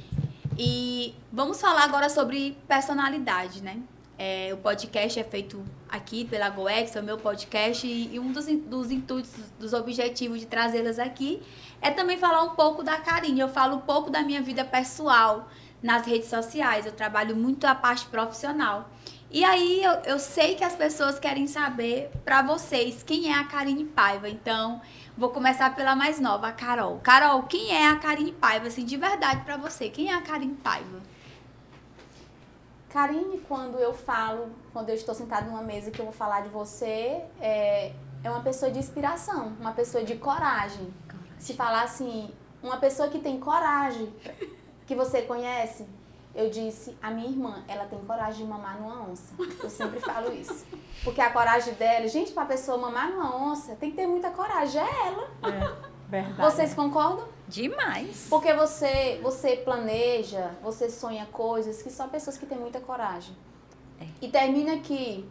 E vamos falar agora sobre personalidade, né? O podcast é feito aqui pela GoEx, é o meu podcast, e um dos intuitos, dos objetivos de trazê-las aqui é também falar um pouco da Karine. Eu falo um pouco da minha vida pessoal nas redes sociais, eu trabalho muito a parte profissional. E aí eu sei que as pessoas querem saber pra vocês quem é a Karine Paiva. Então, vou começar pela mais nova, a Carol. Carol, quem é a Karine Paiva, assim, de verdade pra você? Quem é a Karine Paiva? Karine, quando eu estou sentada numa mesa que eu vou falar de você, é uma pessoa de inspiração, uma pessoa de coragem. Se falar assim, uma pessoa que tem coragem, que você conhece, eu disse, a minha irmã, ela tem coragem de mamar numa onça. Eu sempre falo isso. Porque a coragem dela, gente, pra pessoa mamar numa onça, tem que ter muita coragem, é ela. Verdade. Vocês concordam? Demais. Porque você planeja, você sonha coisas que só pessoas que têm muita coragem. E termina que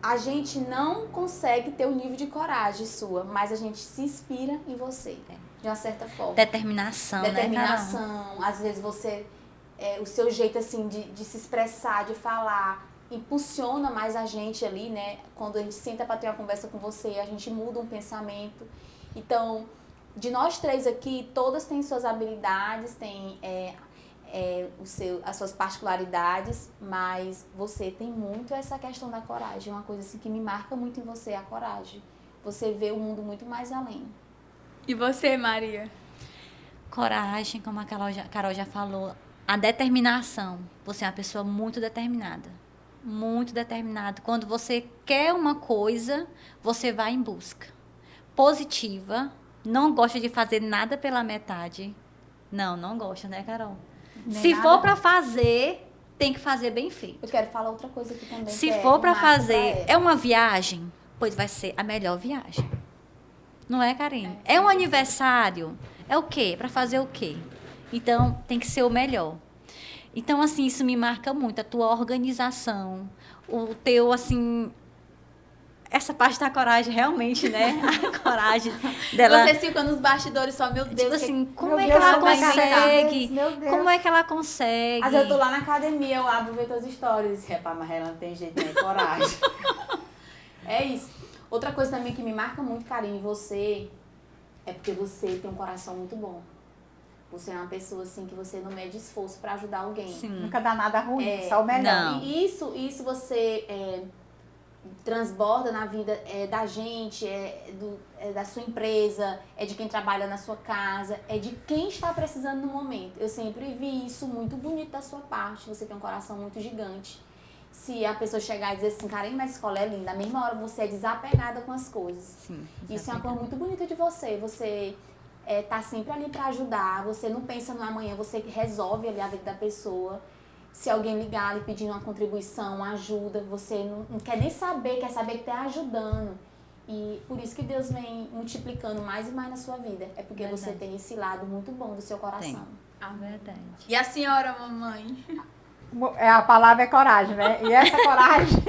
a gente não consegue ter o nível de coragem sua, mas a gente se inspira em você, de uma certa forma. Determinação, né, Carol? Determinação, às vezes você, o seu jeito assim de se expressar, de falar, impulsiona mais a gente ali, né? Quando a gente senta para ter uma conversa com você, a gente muda um pensamento. Então, de nós 3 aqui, todas têm suas habilidades, têm as suas particularidades, mas você tem muito essa questão da coragem. Uma coisa assim que me marca muito em você é a coragem. Você vê o mundo muito mais além. E você, Maria? Coragem, como a Carol já falou. A determinação. Você é uma pessoa muito determinada. Muito determinada. Quando você quer uma coisa, você vai em busca. Positiva. Não gosta de fazer nada pela metade. Não gosta, né, Carol? Nem Se nada. for para fazer, tem que fazer bem feito. Eu quero falar outra coisa aqui também. Se que é for um para marco pra fazer, ela. é uma viagem, pois vai ser a melhor viagem. Não é, Karine? É um aniversário. É o quê? Para fazer o quê? Então, tem que ser o melhor. Então, assim, isso me marca muito. A tua organização, o teu, assim... Essa parte da coragem, realmente, né? A coragem dela... Vocês ficam nos bastidores só, meu Deus. Tipo assim, como Meu é que Deus, ela como é que ela consegue? faz? Meu Deus. Como é que ela consegue? Às vezes eu tô lá na academia, eu abro ver tuas stories. Repá, mas ela não tem jeito, né? Coragem. É isso. Outra coisa também que me marca muito, Karine, em você, é porque você tem um coração muito bom. Você é uma pessoa, assim, que você não mede esforço pra ajudar alguém. Sim. Nunca dá nada ruim, É, só o melhor. não. E isso você transborda na vida da gente, da sua empresa, de quem trabalha na sua casa, de quem está precisando no momento. Eu sempre vi isso muito bonito da sua parte. Você tem um coração muito gigante. Se a pessoa chegar e dizer assim, Karine, mas a escola é linda, na mesma hora você é desapegada com as coisas. Sim, Isso é uma coisa muito bonita de você. Você tá sempre ali para ajudar, você não pensa no amanhã, você resolve ali a vida da pessoa. Se alguém ligar ali pedindo uma contribuição, uma ajuda, você não quer nem saber, quer saber que tá ajudando. E por isso que Deus vem multiplicando mais e mais na sua vida. É porque Verdade. você tem esse lado muito bom do seu coração. Verdade. E a senhora, mamãe? A palavra é coragem, né? E essa coragem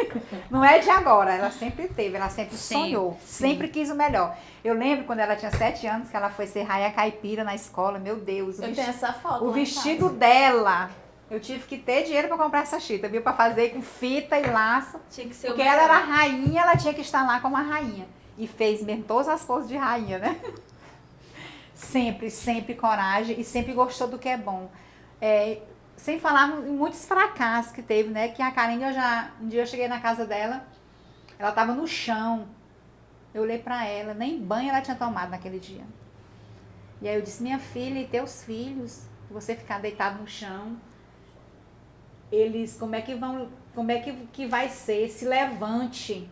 não é de agora, ela sempre teve, ela sempre Sim, sonhou, sim. sempre quis o melhor. Eu lembro quando ela tinha 7 anos, que ela foi ser raia caipira na escola, meu Deus. Eu tenho essa foto. O lá em vestido casa. dela, eu tive que ter dinheiro para comprar essa chita, viu? Para fazer com fita e laço. Tinha que ser Porque o ela melhor. era rainha, ela tinha que estar lá como a rainha. E fez mesmo todas as poses de rainha, né? Sempre coragem e sempre gostou do que é bom. Sem falar em muitos fracassos que teve, né? Que a Karine, um dia eu cheguei na casa dela, ela estava no chão. Eu olhei para ela, nem banho ela tinha tomado naquele dia. E aí eu disse, minha filha e teus filhos, você ficar deitado no chão, eles, como é que vai ser? Se levante.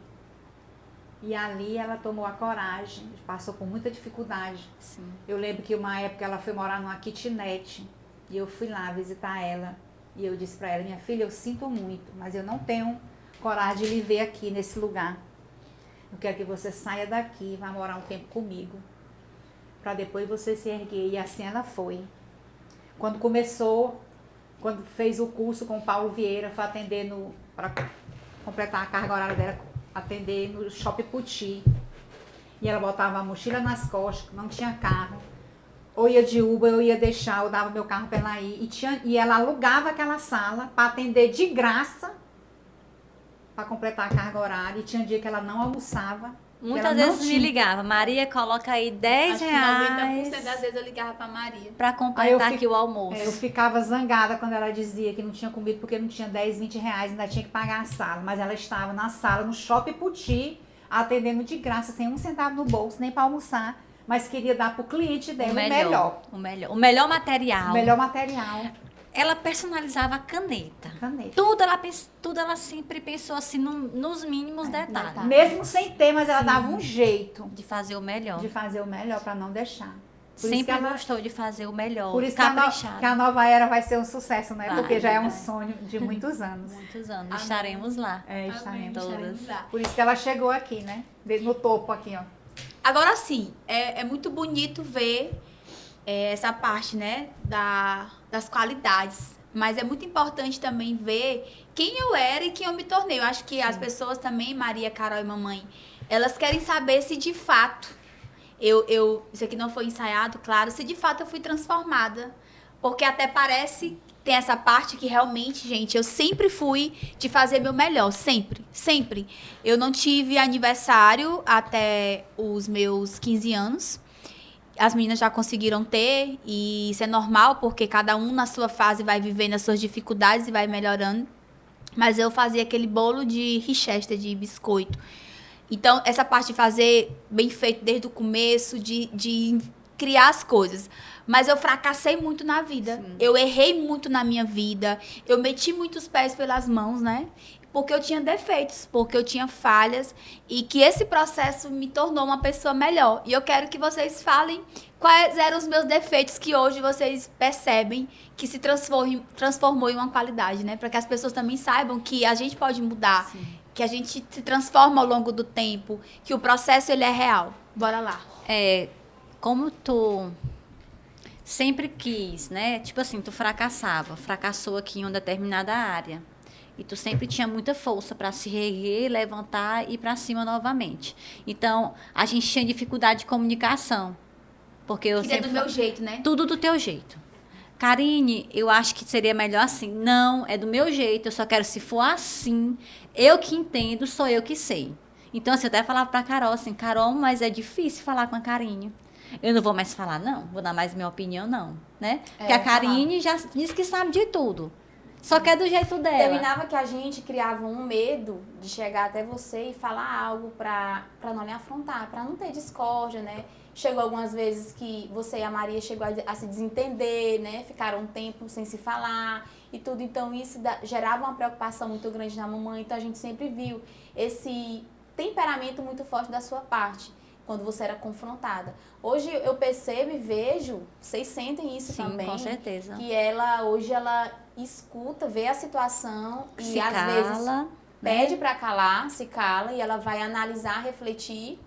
E ali ela tomou a coragem, passou por muita dificuldade. Sim. Eu lembro que uma época ela foi morar numa kitnet e eu fui lá visitar ela e eu disse para ela, minha filha, eu sinto muito, mas eu não tenho coragem de lhe ver aqui nesse lugar. Eu quero que você saia daqui e vá morar um tempo comigo, para depois você se erguer. E assim ela foi. Quando fez o curso com o Paulo Vieira, foi atender para completar a carga horária dela, atender no Shopping Puti. E ela botava a mochila nas costas, não tinha carro. Ou ia de Uber, eu ia deixar, eu dava meu carro para ela ir. E ela alugava aquela sala para atender de graça, para completar a carga horária. E tinha dia que ela não almoçava. Muitas ela não vezes me tinha. ligava, Maria, coloca aí 10 Acho que 90% reais das vezes eu ligava pra Maria. para Aí eu completar fi- aqui o almoço. Eu ficava zangada quando ela dizia que não tinha comido porque não tinha 10, 20 reais, ainda tinha que pagar a sala. Mas ela estava na sala, no Shopping Puti, atendendo de graça, sem um centavo no bolso, nem para almoçar. Mas queria dar para o cliente dela O melhor material. o melhor material. Ela personalizava a caneta. Caneta. Tudo ela sempre pensou assim nos mínimos detalhes. detalhes. Mesmo sem ter, mas ela dava um jeito De fazer o melhor. de fazer o melhor para não deixar. Por isso Sempre que ela- gostou de fazer o melhor. Por isso caprichado. que a nova era vai ser um sucesso, né? Vai, Porque já é um vai. sonho de muitos anos. Muitos anos. Amém. Estaremos lá. Amém, Estaremos. estaremos lá. Por isso que ela chegou aqui, né? No topo aqui, ó. Agora sim, é muito bonito ver essa parte, né, das qualidades. Mas é muito importante também ver quem eu era e quem eu me tornei. Eu acho que as pessoas também, Maria, Carol e mamãe, elas querem saber se de fato isso aqui não foi ensaiado, claro, se de fato eu fui transformada. Porque até parece, tem essa parte que realmente, gente, eu sempre fui de fazer meu melhor, sempre, sempre. Eu não tive aniversário até os meus 15 anos. As meninas já conseguiram ter, e isso é normal, porque cada um na sua fase vai vivendo as suas dificuldades e vai melhorando. Mas eu fazia aquele bolo de Richester, de biscoito. Então, essa parte de fazer bem feito desde o começo, de criar as coisas. Mas eu fracassei muito na vida. Sim. Eu errei muito na minha vida. Eu meti muitos pés pelas mãos, né? Porque eu tinha defeitos, porque eu tinha falhas. E que esse processo me tornou uma pessoa melhor. E eu quero que vocês falem quais eram os meus defeitos que hoje vocês percebem que se transformou em uma qualidade, né? Para que as pessoas também saibam que a gente pode mudar. Sim. Que a gente se transforma ao longo do tempo. Que o processo, ele é real. Bora lá. Como tu sempre quis, né? Tipo assim, tu fracassou aqui em uma determinada área. E tu sempre tinha muita força para se reerguer, levantar e ir para cima novamente. Então, a gente tinha dificuldade de comunicação. Porque eu sempre... do meu jeito, né? Tudo do teu jeito. Karine, eu acho que seria melhor assim. Não, é do meu jeito, eu só quero se for assim. Eu que entendo, sou eu que sei. Então, assim, eu até falava pra Carol assim, Carol, mas é difícil falar com a Karine. Eu não vou mais falar, não. Vou dar mais minha opinião, não. Né? Porque a Karine já disse que sabe de tudo. Só que é do jeito dela. Terminava que a gente criava um medo de chegar até você e falar algo pra não lhe afrontar, pra não ter discórdia, né? Chegou algumas vezes que você e a Maria chegou a se desentender, né? Ficaram um tempo sem se falar e tudo. Então, isso gerava uma preocupação muito grande na mamãe. Então, a gente sempre viu esse temperamento muito forte da sua parte, quando você era confrontada. Hoje, eu percebo e vejo, vocês sentem isso também. Sim, com certeza. Que hoje ela escuta, vê a situação e se às cala, vezes né? pede para calar, se cala e ela vai analisar, refletir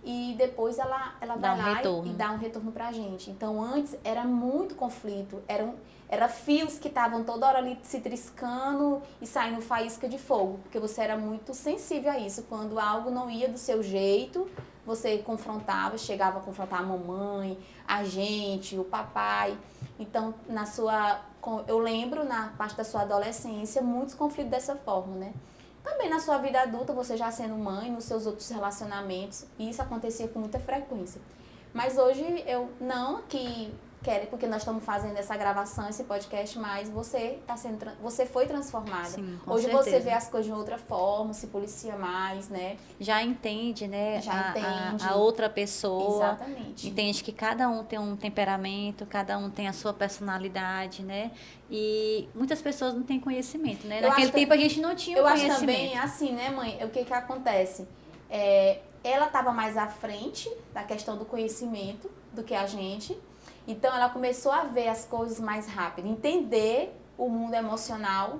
e depois ela vai lá e dá um retorno pra gente. Então, antes era muito conflito, era fios que estavam toda hora ali se triscando e saindo faísca de fogo, porque você era muito sensível a isso. Quando algo não ia do seu jeito, você confrontava, chegava a confrontar a mamãe, a gente, o papai. Então, eu lembro, na parte da sua adolescência, muitos conflitos dessa forma, né? Também na sua vida adulta, você já sendo mãe, nos seus outros relacionamentos, isso acontecia com muita frequência. Mas hoje eu não que quero, porque nós estamos fazendo essa gravação, esse podcast, mas você foi transformada. Sim, com hoje certeza. você vê as coisas de outra forma, se policia mais, né? Já entende, né? Já entende. A outra pessoa. Exatamente. Entende que cada um tem um temperamento, cada um tem a sua personalidade, né? E muitas pessoas não têm conhecimento, né? Naquele tempo a gente não tinha conhecimento. Eu acho também, assim, né, mãe? O que acontece? Ela estava mais à frente da questão do conhecimento do que a gente. Então, ela começou a ver as coisas mais rápido, entender o mundo emocional,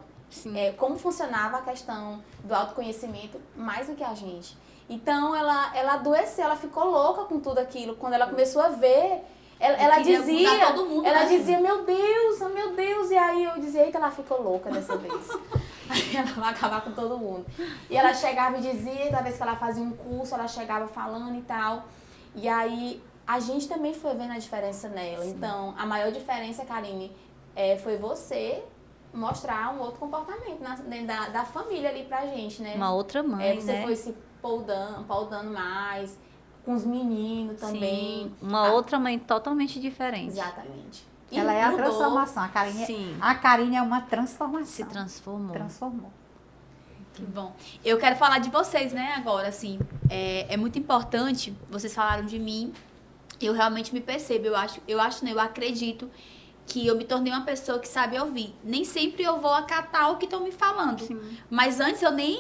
como funcionava a questão do autoconhecimento mais do que a gente. Então, ela adoeceu, ela ficou louca com tudo aquilo. Quando ela começou a ver, ela dizia, todo mundo, ela né? dizia, meu Deus, e aí eu dizia, eita, ela ficou louca dessa vez. Aí ela vai acabar com todo mundo. E ela chegava e dizia, cada vez que ela fazia um curso, ela chegava falando e tal. E aí a gente também foi vendo a diferença nela. Sim. Então, a maior diferença, Karine, foi você mostrar um outro comportamento dentro da família ali pra gente, né? Uma outra mãe, você né? foi se poldando mais, com os meninos também. Sim, uma outra mãe totalmente diferente. Exatamente. E ela é a mudou. transformação. Sim. A Karine é uma transformação. Se transformou. Que bom. Eu quero falar de vocês, né, agora, assim. É muito importante, vocês falaram de mim, eu realmente me percebo, eu acredito que eu me tornei uma pessoa que sabe ouvir. Nem sempre eu vou acatar o que estão me falando. Sim. Mas antes eu nem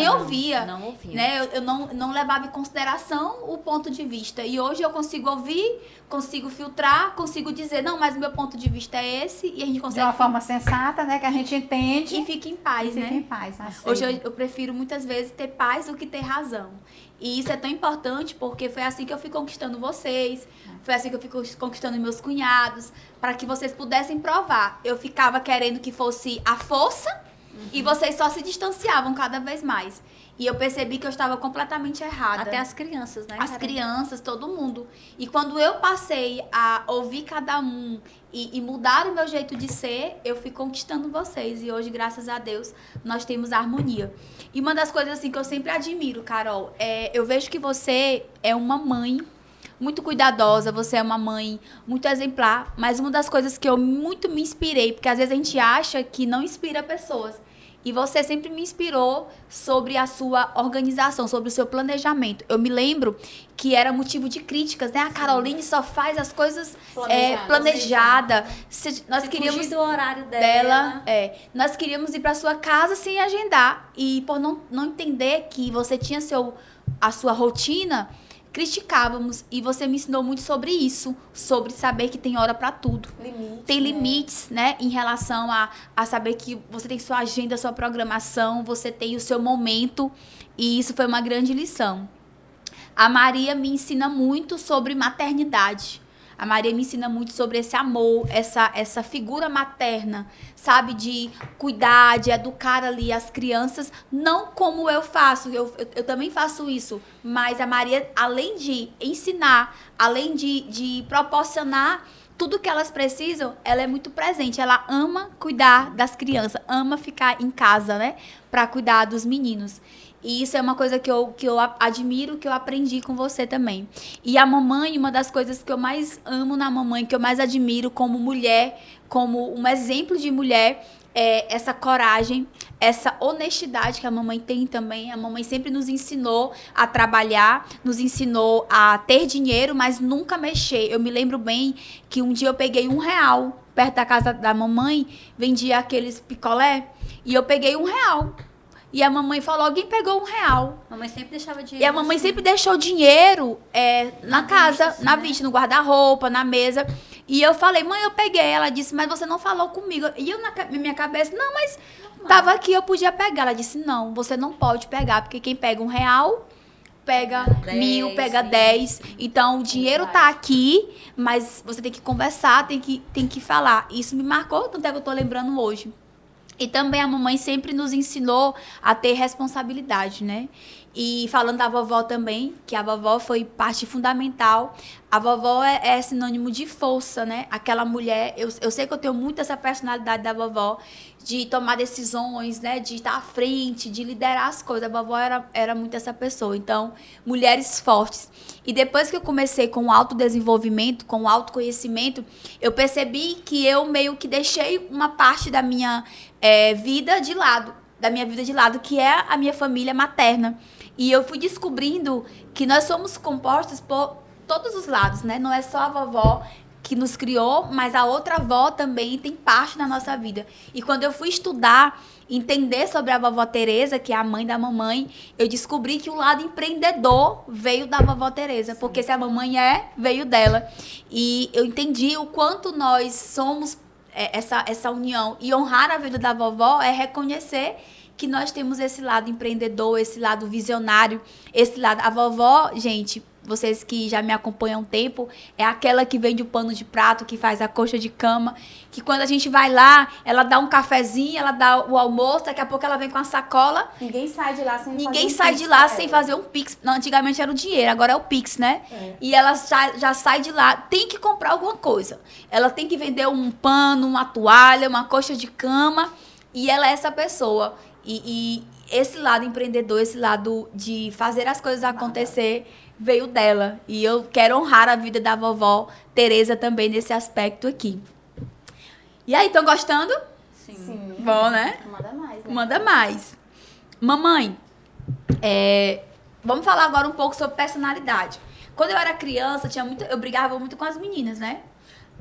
ouvia. Não ouvia. Né? Eu não levava em consideração o ponto de vista. E hoje eu consigo ouvir, consigo filtrar, consigo dizer, não, mas o meu ponto de vista é esse, e a gente consegue... De uma forma sensata, né, que a gente entende. E fica em paz, né? Fica em paz. Hoje eu prefiro muitas vezes ter paz do que ter razão. E isso é tão importante porque foi assim que eu fui conquistando vocês, foi assim que eu fui conquistando meus cunhados, para que vocês pudessem provar. Eu ficava querendo que fosse a força e vocês só se distanciavam cada vez mais. E eu percebi que eu estava completamente errada. Até as crianças, né? As crianças, todo mundo. E quando eu passei a ouvir cada um e mudar o meu jeito de ser, eu fui conquistando vocês. E hoje, graças a Deus, nós temos harmonia. E uma das coisas assim que eu sempre admiro, Carol, eu vejo que você é uma mãe muito cuidadosa, você é uma mãe muito exemplar, mas uma das coisas que eu muito me inspirei, porque às vezes a gente acha que não inspira pessoas. E você sempre me inspirou sobre a sua organização, sobre o seu planejamento. Eu me lembro que era motivo de críticas, né? A Caroline só faz as coisas planejada. Nós queríamos fugir do horário dela. Nós queríamos ir para sua casa sem agendar. E por não entender que você tinha a sua rotina, criticávamos. E você me ensinou muito sobre isso, sobre saber que tem hora para tudo. Tem limites, né? Em relação a saber que você tem sua agenda, sua programação, você tem o seu momento. E isso foi uma grande lição. A Maria me ensina muito sobre maternidade. A Maria me ensina muito sobre esse amor, essa figura materna, sabe? De cuidar, de educar ali as crianças, não como eu faço, eu também faço isso. Mas a Maria, além de ensinar, além de proporcionar tudo que elas precisam, ela é muito presente. Ela ama cuidar das crianças, ama ficar em casa, né? Pra cuidar dos meninos. E isso é uma coisa que eu admiro, que eu aprendi com você também. E a mamãe, uma das coisas que eu mais amo na mamãe, que eu mais admiro como mulher, como um exemplo de mulher, é essa coragem, essa honestidade que a mamãe tem também. A mamãe sempre nos ensinou a trabalhar, nos ensinou a ter dinheiro, mas nunca mexer. Eu me lembro bem que um dia eu peguei R$1 perto da casa da mamãe, vendia aqueles picolé, e eu peguei R$1. E a mamãe falou, alguém pegou R$1. A mamãe sempre deixava dinheiro. E a mamãe sempre deixou dinheiro na casa, assim, na né? vista, no guarda-roupa, na mesa. E eu falei, mãe, eu peguei. Ela disse, mas você não falou comigo. E eu na minha cabeça, não, mas tava aqui, eu podia pegar. Ela disse, não, você não pode pegar, porque quem pega R$1, pega 1.000, pega 10. Então, o dinheiro tá aqui, mas você tem que conversar, tem que falar. Isso me marcou, tanto é que eu tô lembrando hoje. E também a mamãe sempre nos ensinou a ter responsabilidade, né? E falando da vovó também, que a vovó foi parte fundamental. A vovó é sinônimo de força, né? Aquela mulher, eu sei que eu tenho muito essa personalidade da vovó, de tomar decisões, né? De estar à frente, de liderar as coisas. A vovó era muito essa pessoa. Então, mulheres fortes. E depois que eu comecei com o autodesenvolvimento, com o autoconhecimento, eu percebi que eu meio que deixei uma parte da minha vida de lado. Que é a minha família materna. E eu fui descobrindo que nós somos compostos por todos os lados, né? Não é só a vovó que nos criou, mas a outra avó também tem parte na nossa vida. E quando eu fui estudar, entender sobre a vovó Teresa, que é a mãe da mamãe, eu descobri que o lado empreendedor veio da vovó Teresa, porque se a mamãe veio dela. E eu entendi o quanto nós somos essa união. E honrar a vida da vovó é reconhecer que nós temos esse lado empreendedor, esse lado visionário, esse lado... A vovó, gente, vocês que já me acompanham há um tempo, é aquela que vende o pano de prato, que faz a coxa de cama, que quando a gente vai lá, ela dá um cafezinho, ela dá o almoço, daqui a pouco ela vem com a sacola. Ninguém sai de lá sem fazer um pix. Não, antigamente era o dinheiro, agora é o pix, né? E ela já sai de lá, tem que comprar alguma coisa. Ela tem que vender um pano, uma toalha, uma coxa de cama, e ela é essa pessoa. E esse lado empreendedor, esse lado de fazer as coisas acontecer, veio dela. E eu quero honrar a vida da vovó Teresa também nesse aspecto aqui. E aí, estão gostando? Sim. Bom, né? Manda mais, né? Manda mais. Mamãe, vamos falar agora um pouco sobre personalidade. Quando eu era criança, eu brigava muito com as meninas, né?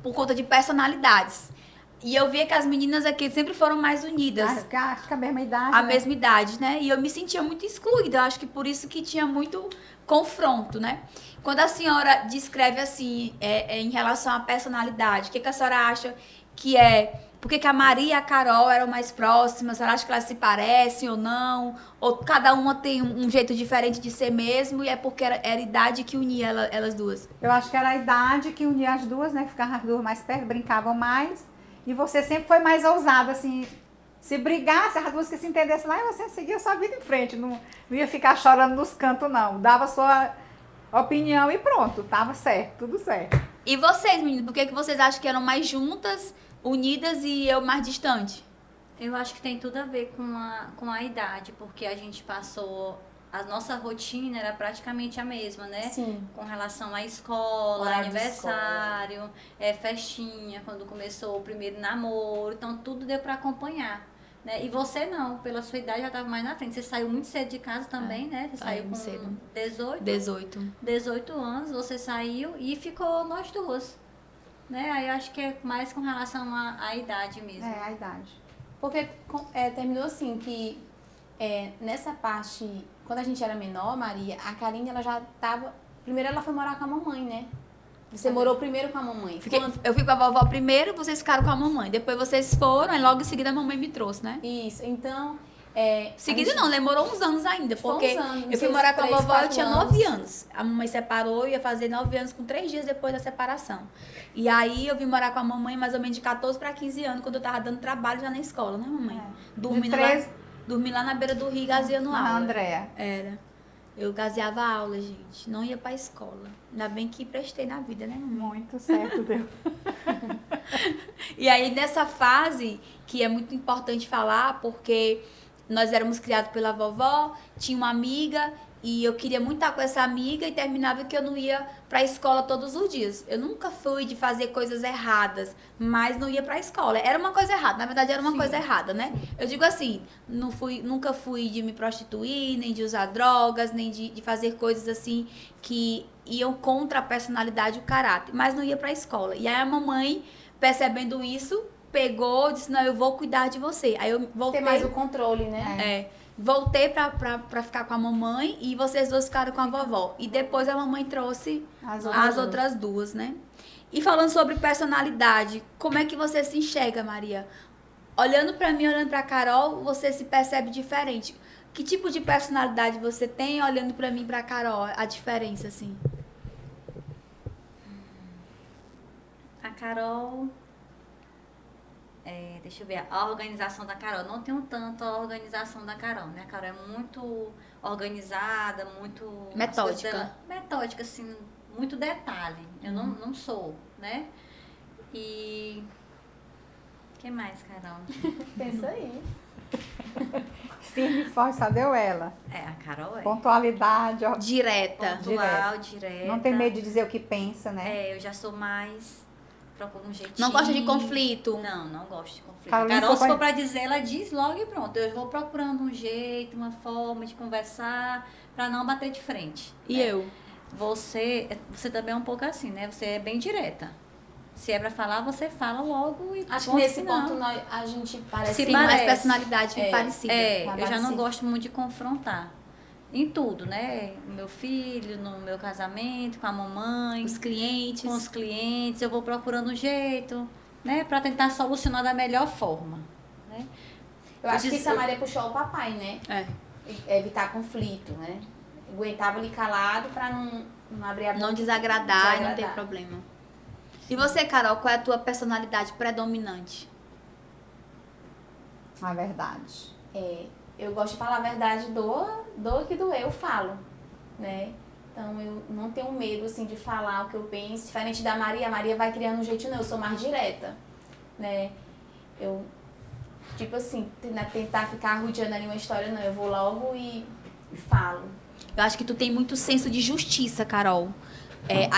Por conta de personalidades. E eu via que as meninas aqui sempre foram mais unidas. Acho que a mesma idade. A mesma idade, né? E eu me sentia muito excluída. Eu acho que por isso que tinha muito confronto, né? Quando a senhora descreve assim, em relação à personalidade, o que a senhora acha que é? Por que a Maria e a Carol eram mais próximas? A senhora acha que elas se parecem ou não? Ou cada uma tem um jeito diferente de ser mesmo e é porque era a idade que unia elas duas? Eu acho que era a idade que unia as duas, né? Ficavam as duas mais perto, brincavam mais. E você sempre foi mais ousada, assim, se brigasse, as duas que se entendessem lá, e você seguia sua vida em frente, não ia ficar chorando nos cantos, não. Dava sua opinião e pronto, tava certo, tudo certo. E vocês, meninas, por que vocês acham que eram mais juntas, unidas e eu mais distante? Eu acho que tem tudo a ver com a idade, porque a gente passou... A nossa rotina era praticamente a mesma, né? Sim. Com relação à escola, Horário de aniversário, festinha, quando começou o primeiro namoro. Então, tudo deu para acompanhar. Né? E você não, pela sua idade já estava mais na frente. Você saiu muito cedo de casa também, né? Você saí saiu com muito cedo. 18. 18 anos, você saiu e ficou nós duas. Né? Aí eu acho que é mais com relação à idade mesmo. É, a idade. Porque terminou assim, que nessa parte, quando a gente era menor, Maria, a Karine, ela já tava... Primeiro ela foi morar com a mamãe, né? Você morou primeiro com a mamãe. Eu fui com a vovó primeiro, vocês ficaram com a mamãe. Depois vocês foram, e logo em seguida a mamãe me trouxe, né? Isso, então... Seguida não, demorou uns anos ainda, Foi uns porque anos, eu fui uns morar com a 3, vovó, eu 4 tinha anos. 9 anos. A mamãe separou, eu ia fazer 9 anos com 3 dias depois da separação. E aí eu vim morar com a mamãe mais ou menos de 14 para 15 anos, quando eu tava dando trabalho já na escola, né, mamãe? De 13 Dormi lá na beira do rio, gazeando na aula. Andréa. Era. Eu gazeava a aula, gente. Não ia pra escola. Ainda bem que prestei na vida, né, mamãe? Muito certo, Deus. E aí, nessa fase, que é muito importante falar, porque nós éramos criados pela vovó, tinha uma amiga, e eu queria muito estar com essa amiga, e terminava que eu não ia pra escola todos os dias. Eu nunca fui de fazer coisas erradas, mas não ia pra escola. Era uma coisa errada, na verdade era uma coisa errada, né? Eu digo assim, nunca fui de me prostituir, nem de usar drogas, nem de fazer coisas assim que iam contra a personalidade e o caráter, mas não ia pra escola. E aí a mamãe, percebendo isso, pegou, disse, não, eu vou cuidar de você. Aí eu voltei. Ter mais o controle, né? Voltei pra ficar com a mamãe e vocês duas ficaram com a vovó. E depois a mamãe trouxe as outras duas, né? E falando sobre personalidade, como é que você se enxerga, Maria? Olhando pra mim, olhando pra Carol, você se percebe diferente. Que tipo de personalidade você tem olhando pra mim e pra Carol? A diferença, assim. A Carol... deixa eu ver, a organização da Carol. Não tenho tanto a organização da Carol, né? A Carol é muito organizada, muito... Metódica. Metódica, assim, muito detalhe. Eu não sou, né? E... O que mais, Carol? Pensa aí. Firme e forte, só deu ela. A Carol é. Pontualidade, ó. Direta. Pontual, direta. Não tem medo de dizer o que pensa, né? Eu já sou mais... Procuro um jeitinho. Não gosta de conflito? Não gosto de conflito. Carolina, A Carol, se foi- for pra dizer, ela diz logo e pronto. Eu vou procurando um jeito, uma forma de conversar pra não bater de frente. E né? eu? Você também é um pouco assim, né? Você é bem direta. Se é pra falar, você fala logo e Acho que ponto nesse final. ponto a gente parece... Se Tem mais parece. personalidade parecida. Eu já não parecido. gosto muito de confrontar. Em tudo, né? No meu filho, no meu casamento, com a mamãe, Os clientes. com os clientes, eu vou procurando um jeito, né? Pra tentar solucionar da melhor forma, né? Eu acho que a Maria puxou o papai, né? Evitar conflito, né? Aguentava ali calado pra não abrir a boca. Não desagradar e não ter problema. E você, Carol, qual é a tua personalidade predominante? A verdade. Eu gosto de falar a verdade, do que doer, eu falo, né? Então, eu não tenho medo, assim, de falar o que eu penso. Diferente da Maria, a Maria vai criando um jeito, não, eu sou mais direta, né? Eu, tipo assim, tentar ficar rodeando ali uma história, não, eu vou logo e falo. Eu acho que tu tem muito senso de justiça, Carol.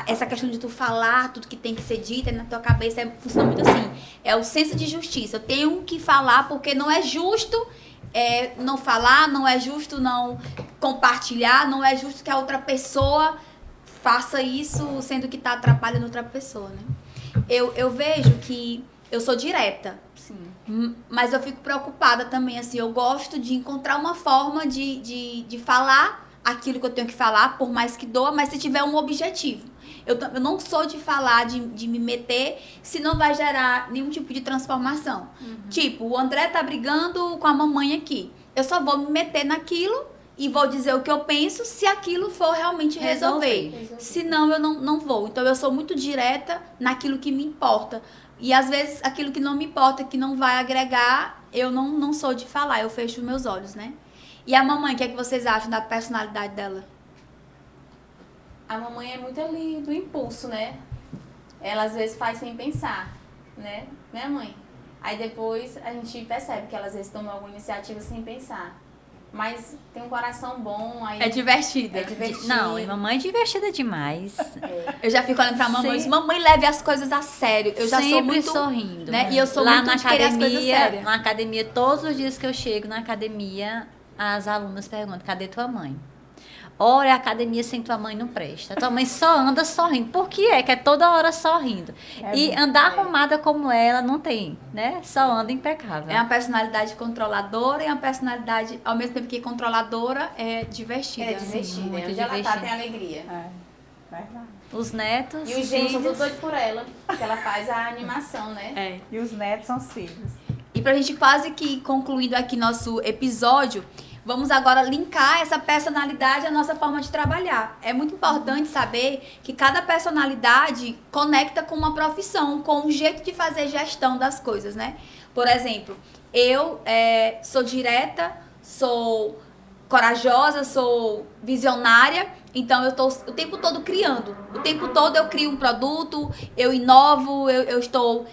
Essa questão de tu falar tudo que tem que ser dito na tua cabeça funciona muito assim. É o senso de justiça. Eu tenho que falar porque não é justo não falar, não é justo não compartilhar, não é justo que a outra pessoa faça isso sendo que tá atrapalhando outra pessoa, né? Eu vejo que eu sou direta. Sim. Mas eu fico preocupada também, assim, eu gosto de encontrar uma forma de falar aquilo que eu tenho que falar, por mais que doa, mas se tiver um objetivo. Eu não sou de falar, de me meter, se não vai gerar nenhum tipo de transformação. Tipo, o André tá brigando com a mamãe aqui. Eu só vou me meter naquilo e vou dizer o que eu penso se aquilo for realmente resolver. Senão eu não vou. Então eu sou muito direta naquilo que me importa. E às vezes aquilo que não me importa, que não vai agregar, eu não sou de falar, eu fecho meus olhos, né? E a mamãe, o que é que vocês acham da personalidade dela? A mamãe é muito ali do impulso, né? Ela às vezes faz sem pensar, né? Né, mãe? Aí depois a gente percebe que ela às vezes toma alguma iniciativa sem pensar. mas tem um coração bom. Aí É divertida. É divertido. Não, e mamãe é divertida demais. Eu já fico olhando pra mamãe e digo, mamãe, leve as coisas a sério. Eu já sou Sempre muito sorrindo. né? E eu sou Lá muito na de querer as coisas academia, sérias. na academia, todos os dias que eu chego na academia, as alunas perguntam, cadê tua mãe? Ora, a academia sem tua mãe não presta. Tua mãe só anda sorrindo. Por que é? Que é toda hora sorrindo. E andar arrumada como ela não tem, né? Só anda impecável. É uma personalidade controladora e uma personalidade, ao mesmo tempo que controladora, é divertida. É divertida. muito Onde ela tá, divertida. tem alegria. É, verdade. Os netos, E os gêmeos são filhos, todos doidos por ela, porque ela faz a animação, né? É. E os netos são os filhos. E pra gente quase que concluindo aqui nosso episódio, vamos agora linkar essa personalidade à nossa forma de trabalhar. É muito importante saber que cada personalidade conecta com uma profissão, com um jeito de fazer gestão das coisas, né? Por exemplo, eu sou direta, sou corajosa, sou visionária, então eu estou o tempo todo criando. O tempo todo eu crio um produto, eu inovo, eu estou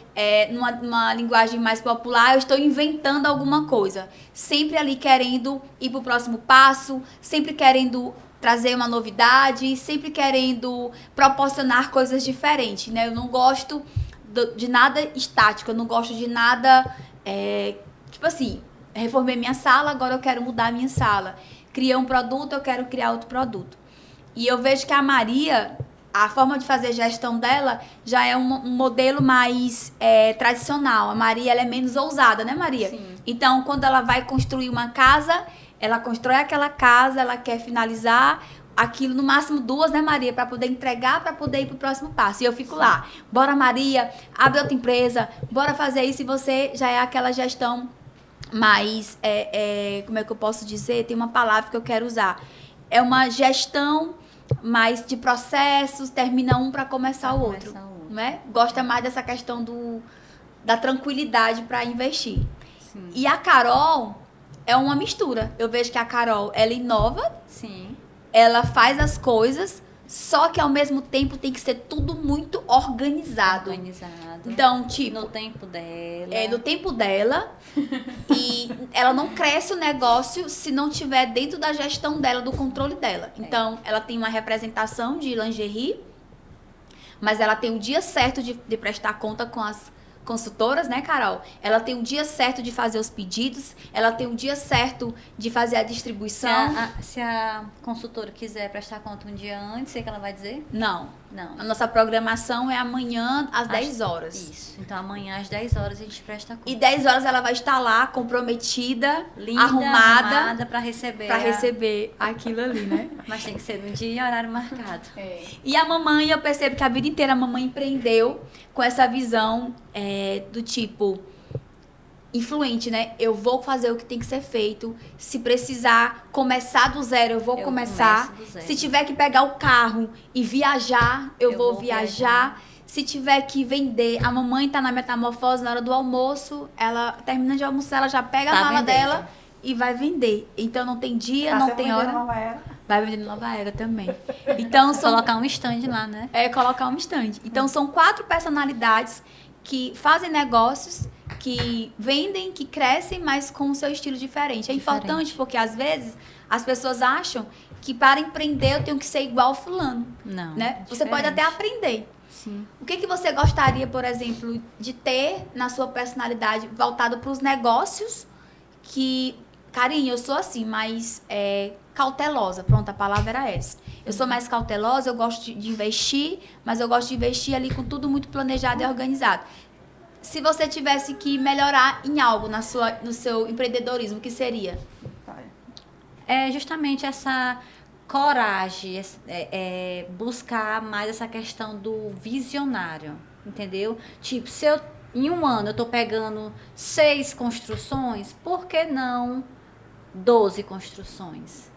numa linguagem mais popular, eu estou inventando alguma coisa. Sempre ali querendo ir para o próximo passo, sempre querendo trazer uma novidade, sempre querendo proporcionar coisas diferentes, né? Eu não gosto de nada estático, eu não gosto de nada, tipo assim, reformei minha sala, agora eu quero mudar a minha sala. Criei um produto, eu quero criar outro produto. E eu vejo que a Maria, a forma de fazer gestão dela já é um modelo mais tradicional. A Maria, ela é menos ousada, né, Maria? Sim. Então, quando ela vai construir uma casa, ela constrói aquela casa, ela quer finalizar aquilo, no máximo 2, né, Maria? Para poder entregar, para poder ir pro próximo passo. E eu fico lá, bora, Maria, abre outra empresa, bora fazer isso. E você já é aquela gestão mais, como é que eu posso dizer? Tem uma palavra que eu quero usar. É uma gestão mais de processos, termina um para começar o outro, né? Gosta mais dessa questão da tranquilidade para investir. Sim. E a Carol é uma mistura. Eu vejo que a Carol, ela inova, Sim. ela faz as coisas, só que ao mesmo tempo tem que ser tudo muito organizado. Organizado. Então, tipo, No tempo dela. no tempo dela, e ela não cresce o negócio se não tiver dentro da gestão dela, do controle dela. Então, ela tem uma representação de lingerie, mas ela tem o dia certo de prestar conta com as consultoras, né, Carol? Ela tem o dia certo de fazer os pedidos, ela tem o dia certo de fazer a distribuição. Se a consultora quiser prestar conta um dia antes, o que ela vai dizer? Não. Não. A nossa programação é amanhã às 10 horas. Isso. Então amanhã às 10 horas a gente presta conta. E 10 horas ela vai estar lá, comprometida, Linda, arrumada para receber. para receber aquilo ali, né? Mas tem que ser no dia e horário marcado. E a mamãe, eu percebo que a vida inteira a mamãe empreendeu com essa visão do tipo influente, né? Eu vou fazer o que tem que ser feito. Se precisar começar do zero, eu vou começar. começo do zero. Se tiver que pegar o carro e viajar, eu vou viajar. Se tiver que vender, a mamãe tá na metamorfose na hora do almoço, ela termina de almoçar, ela já pega a mala vendendo. dela e vai vender. Então não tem dia, não tem hora. Nova era. Vai vender Nova Era também. Então são Colocar um stand lá, né? colocar um stand. Então, são 4 personalidades que fazem negócios, que vendem, que crescem, mas com o seu estilo diferente. É importante porque, às vezes, as pessoas acham que para empreender eu tenho que ser igual ao fulano. Não. Né? Você pode até aprender. Sim. O que você gostaria, por exemplo, de ter na sua personalidade voltado para os negócios que... Carinho, eu sou assim, mas cautelosa. Pronto, a palavra era essa. Eu sou mais cautelosa, eu gosto de investir, mas eu gosto de investir ali com tudo muito planejado e organizado. Se você tivesse que melhorar em algo no seu empreendedorismo, o que seria? É justamente essa coragem, buscar mais essa questão do visionário, entendeu? Tipo, se eu, em um ano eu tô pegando 6 construções, por que não 12 construções?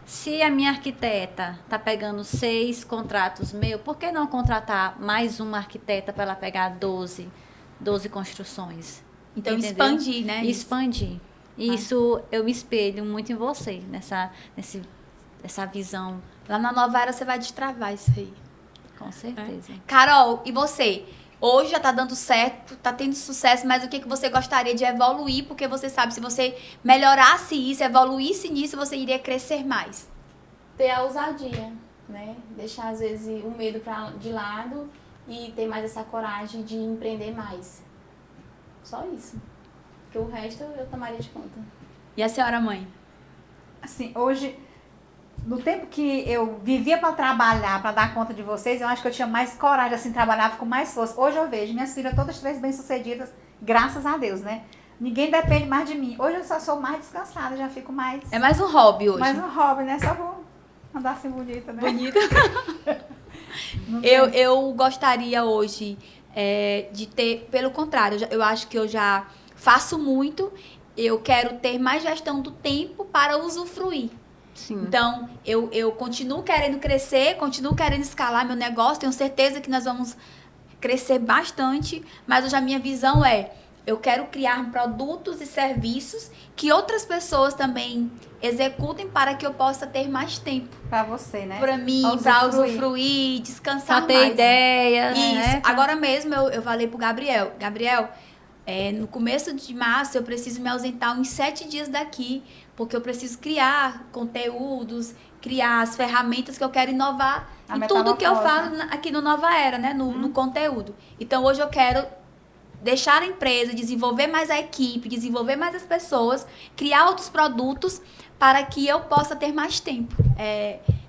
Se a minha arquiteta tá pegando 6 contratos meus, por que não contratar mais uma arquiteta para ela pegar 12 construções? Então, Entendeu? expandir, né? Expandir. Isso eu me espelho muito em você, nessa visão, Lá na Nova Era você vai destravar isso aí. com certeza. Carol, e você? Hoje já tá dando certo, tá tendo sucesso, mas o que você gostaria de evoluir? Porque você sabe, se você melhorasse isso, evoluísse nisso, você iria crescer mais. Ter a ousadia, né? Deixar, às vezes, o medo de lado e ter mais essa coragem de empreender mais. Só isso. Porque o resto eu tomaria de conta. E a senhora, mãe? Assim, hoje, no tempo que eu vivia para trabalhar, para dar conta de vocês, eu acho que eu tinha mais coragem, assim, trabalhava com mais força. Hoje eu vejo minhas filhas todas três bem-sucedidas, graças a Deus, né? Ninguém depende mais de mim. Hoje eu só sou mais descansada, já fico mais... É mais um hobby hoje. Mais um hobby, né? Só vou andar assim bonita, né? Bonita. Não tem- Eu gostaria hoje de ter, pelo contrário, eu acho que eu já faço muito, eu quero ter mais gestão do tempo para usufruir. Sim. Então, eu continuo querendo crescer, continuo querendo escalar meu negócio, tenho certeza que nós vamos crescer bastante, mas hoje a minha visão eu quero criar produtos e serviços que outras pessoas também executem para que eu possa ter mais tempo Pra você, né? para mim, Pra para usufruir, descansar Só ter mais. ideias, Isso. né? Agora mesmo eu falei pro Gabriel, no começo de março eu preciso me ausentar uns 7 dias daqui, porque eu preciso criar conteúdos, criar as ferramentas que eu quero inovar A em tudo que eu metamorfose, falo aqui no Nova Era, né? No conteúdo. Então hoje eu quero deixar a empresa, desenvolver mais a equipe, desenvolver mais as pessoas, criar outros produtos para que eu possa ter mais tempo.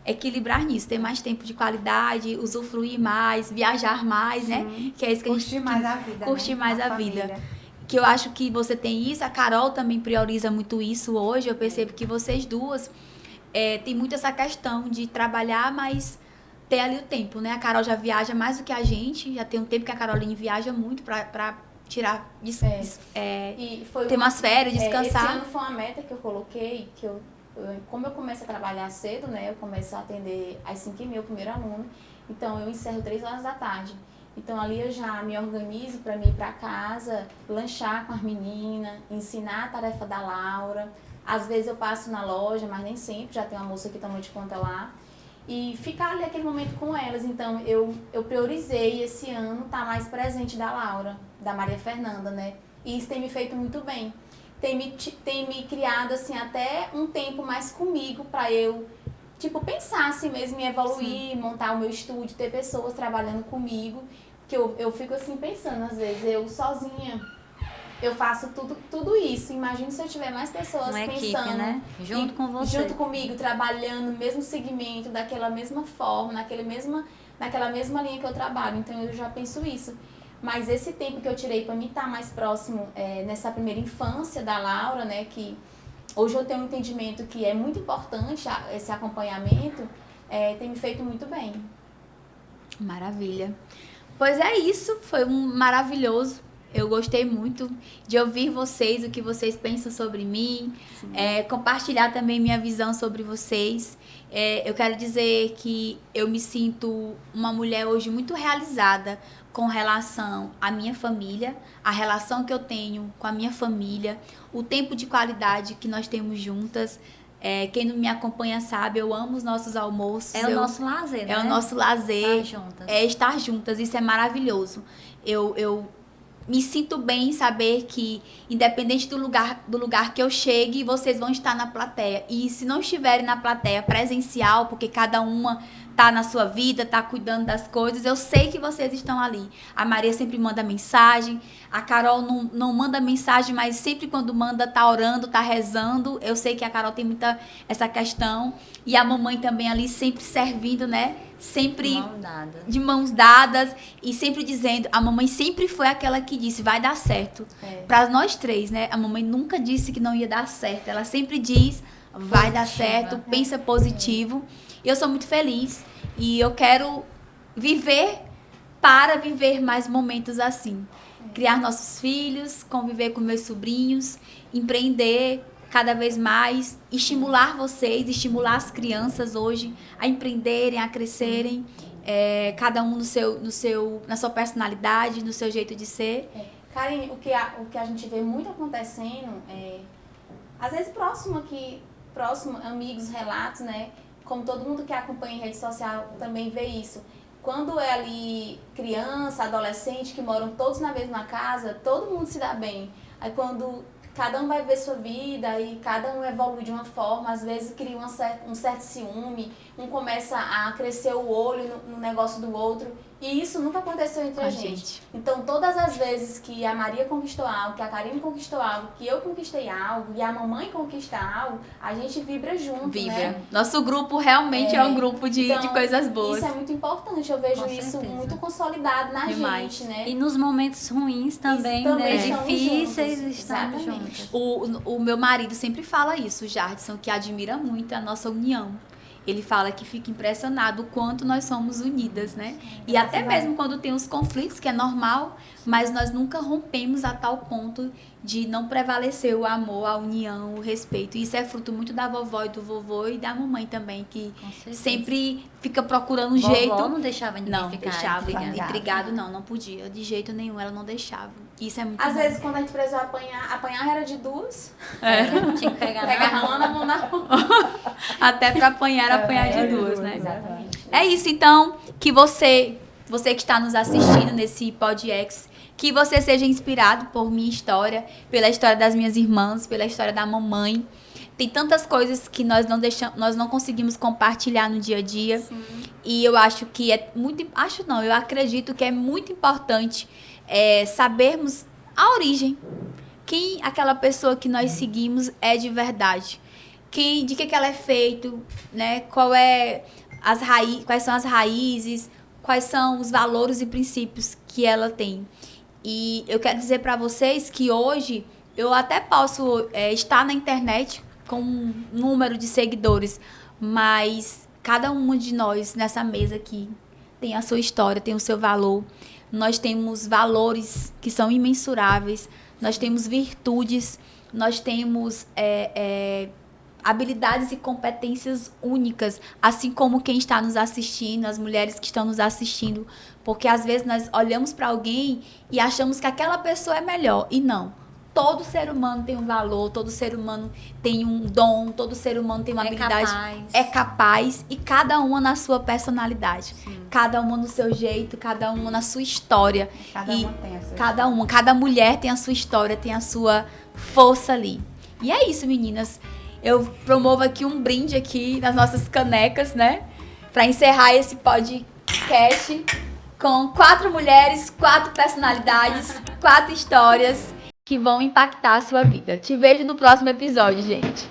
Equilibrar nisso, ter mais tempo de qualidade, usufruir mais, viajar mais, né? Que é isso que a gente Curtir mais a vida, curtir né? mais a família. vida. Que eu acho que você tem isso, a Carol também prioriza muito isso hoje. Eu percebo que vocês duas têm muito essa questão de trabalhar, mas ter ali o tempo, né? A Carol já viaja mais do que a gente, já tem um tempo que a Caroline viaja muito pra tirar, E foi ter umas férias, descansar. Esse ano foi uma meta que eu coloquei, como eu começo a trabalhar cedo, né? Eu começo a atender às 5h30 o primeiro aluno, então eu encerro 3 horas da tarde. Então ali eu já me organizo para mim ir para casa, lanchar com as meninas, ensinar a tarefa da Laura. Às vezes eu passo na loja, mas nem sempre, já tem uma moça que toma de conta lá. E ficar ali aquele momento com elas. Então eu priorizei esse ano estar mais presente da Laura, da Maria Fernanda, né? E isso tem me feito muito bem. Tem me criado assim até um tempo mais comigo para eu pensar assim mesmo em evoluir, montar o meu estúdio, ter pessoas trabalhando comigo, que eu fico assim pensando, às vezes, eu sozinha, eu faço tudo isso. Imagina se eu tiver mais pessoas Uma pensando, equipe, né? Junto com você. junto comigo, trabalhando no mesmo segmento, daquela mesma forma, naquela mesma linha que eu trabalho. Então eu já penso isso. Mas esse tempo que eu tirei para mim estar mais próximo nessa primeira infância da Laura, né, que hoje eu tenho um entendimento que é muito importante esse acompanhamento, tem me feito muito bem. Maravilha. Pois é isso, foi um maravilhoso. Eu gostei muito de ouvir vocês, o que vocês pensam sobre mim, compartilhar também minha visão sobre vocês. Eu quero dizer que eu me sinto uma mulher hoje muito realizada com relação à minha família, a relação que eu tenho com a minha família, o tempo de qualidade que nós temos juntas. Quem não me acompanha sabe, eu amo os nossos almoços. É o nosso lazer, né? É o nosso lazer. Estar juntas. Estar juntas, isso é maravilhoso. Eu me sinto bem em saber que, independente do lugar que eu chegue, vocês vão estar na plateia. E se não estiverem na plateia presencial, porque cada uma tá na sua vida, tá cuidando das coisas, eu sei que vocês estão ali. A Maria sempre manda mensagem, a Carol não manda mensagem, mas sempre quando manda tá orando, tá rezando. Eu sei que a Carol tem muita essa questão. E a mamãe também ali sempre servindo, né? Sempre de mãos dadas e sempre dizendo, a mamãe sempre foi aquela que disse, vai dar certo. Para nós três, né? A mamãe nunca disse que não ia dar certo. Ela sempre diz, vai dar certo, pensa positivo. E eu sou muito feliz e eu quero viver para viver mais momentos assim. Criar nossos filhos, conviver com meus sobrinhos, empreender cada vez mais, estimular vocês, estimular as crianças hoje a empreenderem, a crescerem, cada um na sua personalidade, no seu jeito de ser. Karine, o que a gente vê muito acontecendo, às vezes próximo, amigos, relatos, né? Como todo mundo que acompanha em rede social também vê isso. quando é ali criança, adolescente, que moram todos na mesma casa, todo mundo se dá bem. Aí quando cada um vai ver sua vida e cada um evolui de uma forma, às vezes cria um certo ciúme, um começa a crescer o olho no negócio do outro. E isso nunca aconteceu entre a gente. Então, todas as vezes que a Maria conquistou algo, que a Karine conquistou algo, que eu conquistei algo e a mamãe conquista algo, a gente vibra junto, né? Nosso grupo realmente é um grupo de coisas boas. Isso é muito importante. Eu vejo Com isso certeza. muito consolidado na Demais. gente, né? E nos momentos ruins também, também né? estamos Difíceis, juntos. estamos Exatamente. juntos. O meu marido sempre fala isso, Jardson, que admira muito a nossa união. Ele fala que fica impressionado o quanto nós somos unidas, né? E até mesmo quando tem os conflitos, que é normal, mas nós nunca rompemos a tal ponto de não prevalecer o amor, a união, o respeito. E isso é fruto muito da vovó e do vovô e da mamãe também, que Com certeza. sempre fica procurando um Vovó jeito. não deixava ninguém Não, ficar deixava. intrigado. Intrigado não podia. De jeito nenhum, ela não deixava. Isso é muito Às bom. vezes, quando a gente precisou apanhar era de duas. Não tinha que pegar Pega na a mão, mão na mão. Até pra apanhar de duas, né? Exatamente. É isso, então, que você que está nos assistindo nesse PodX, que você seja inspirado por minha história, pela história das minhas irmãs, pela história da mamãe. Tem tantas coisas que nós não conseguimos compartilhar no dia a dia. Sim. E eu acho que eu acredito que é muito importante sabermos a origem. Quem aquela pessoa que nós seguimos é de verdade. De que ela é feito, né? Quais são as raízes, quais são os valores e princípios que ela tem. E eu quero dizer para vocês que hoje eu até posso estar na internet com um número de seguidores, mas cada uma de nós nessa mesa aqui tem a sua história, tem o seu valor. Nós temos valores que são imensuráveis, nós temos virtudes, nós temos habilidades e competências únicas, assim como quem está nos assistindo, as mulheres que estão nos assistindo, porque às vezes nós olhamos para alguém e achamos que aquela pessoa é melhor, e não. Todo ser humano tem um valor, todo ser humano tem um dom, todo ser humano tem uma habilidade, é capaz, e cada uma na sua personalidade, cada uma no seu jeito, cada uma na sua história. Cada uma tem a sua Cada mulher tem a sua história, tem a sua força ali. E é isso, meninas. Eu promovo aqui um brinde aqui nas nossas canecas, né? Para encerrar esse podcast com 4 mulheres, 4 personalidades, 4 histórias que vão impactar a sua vida. Te vejo no próximo episódio, gente.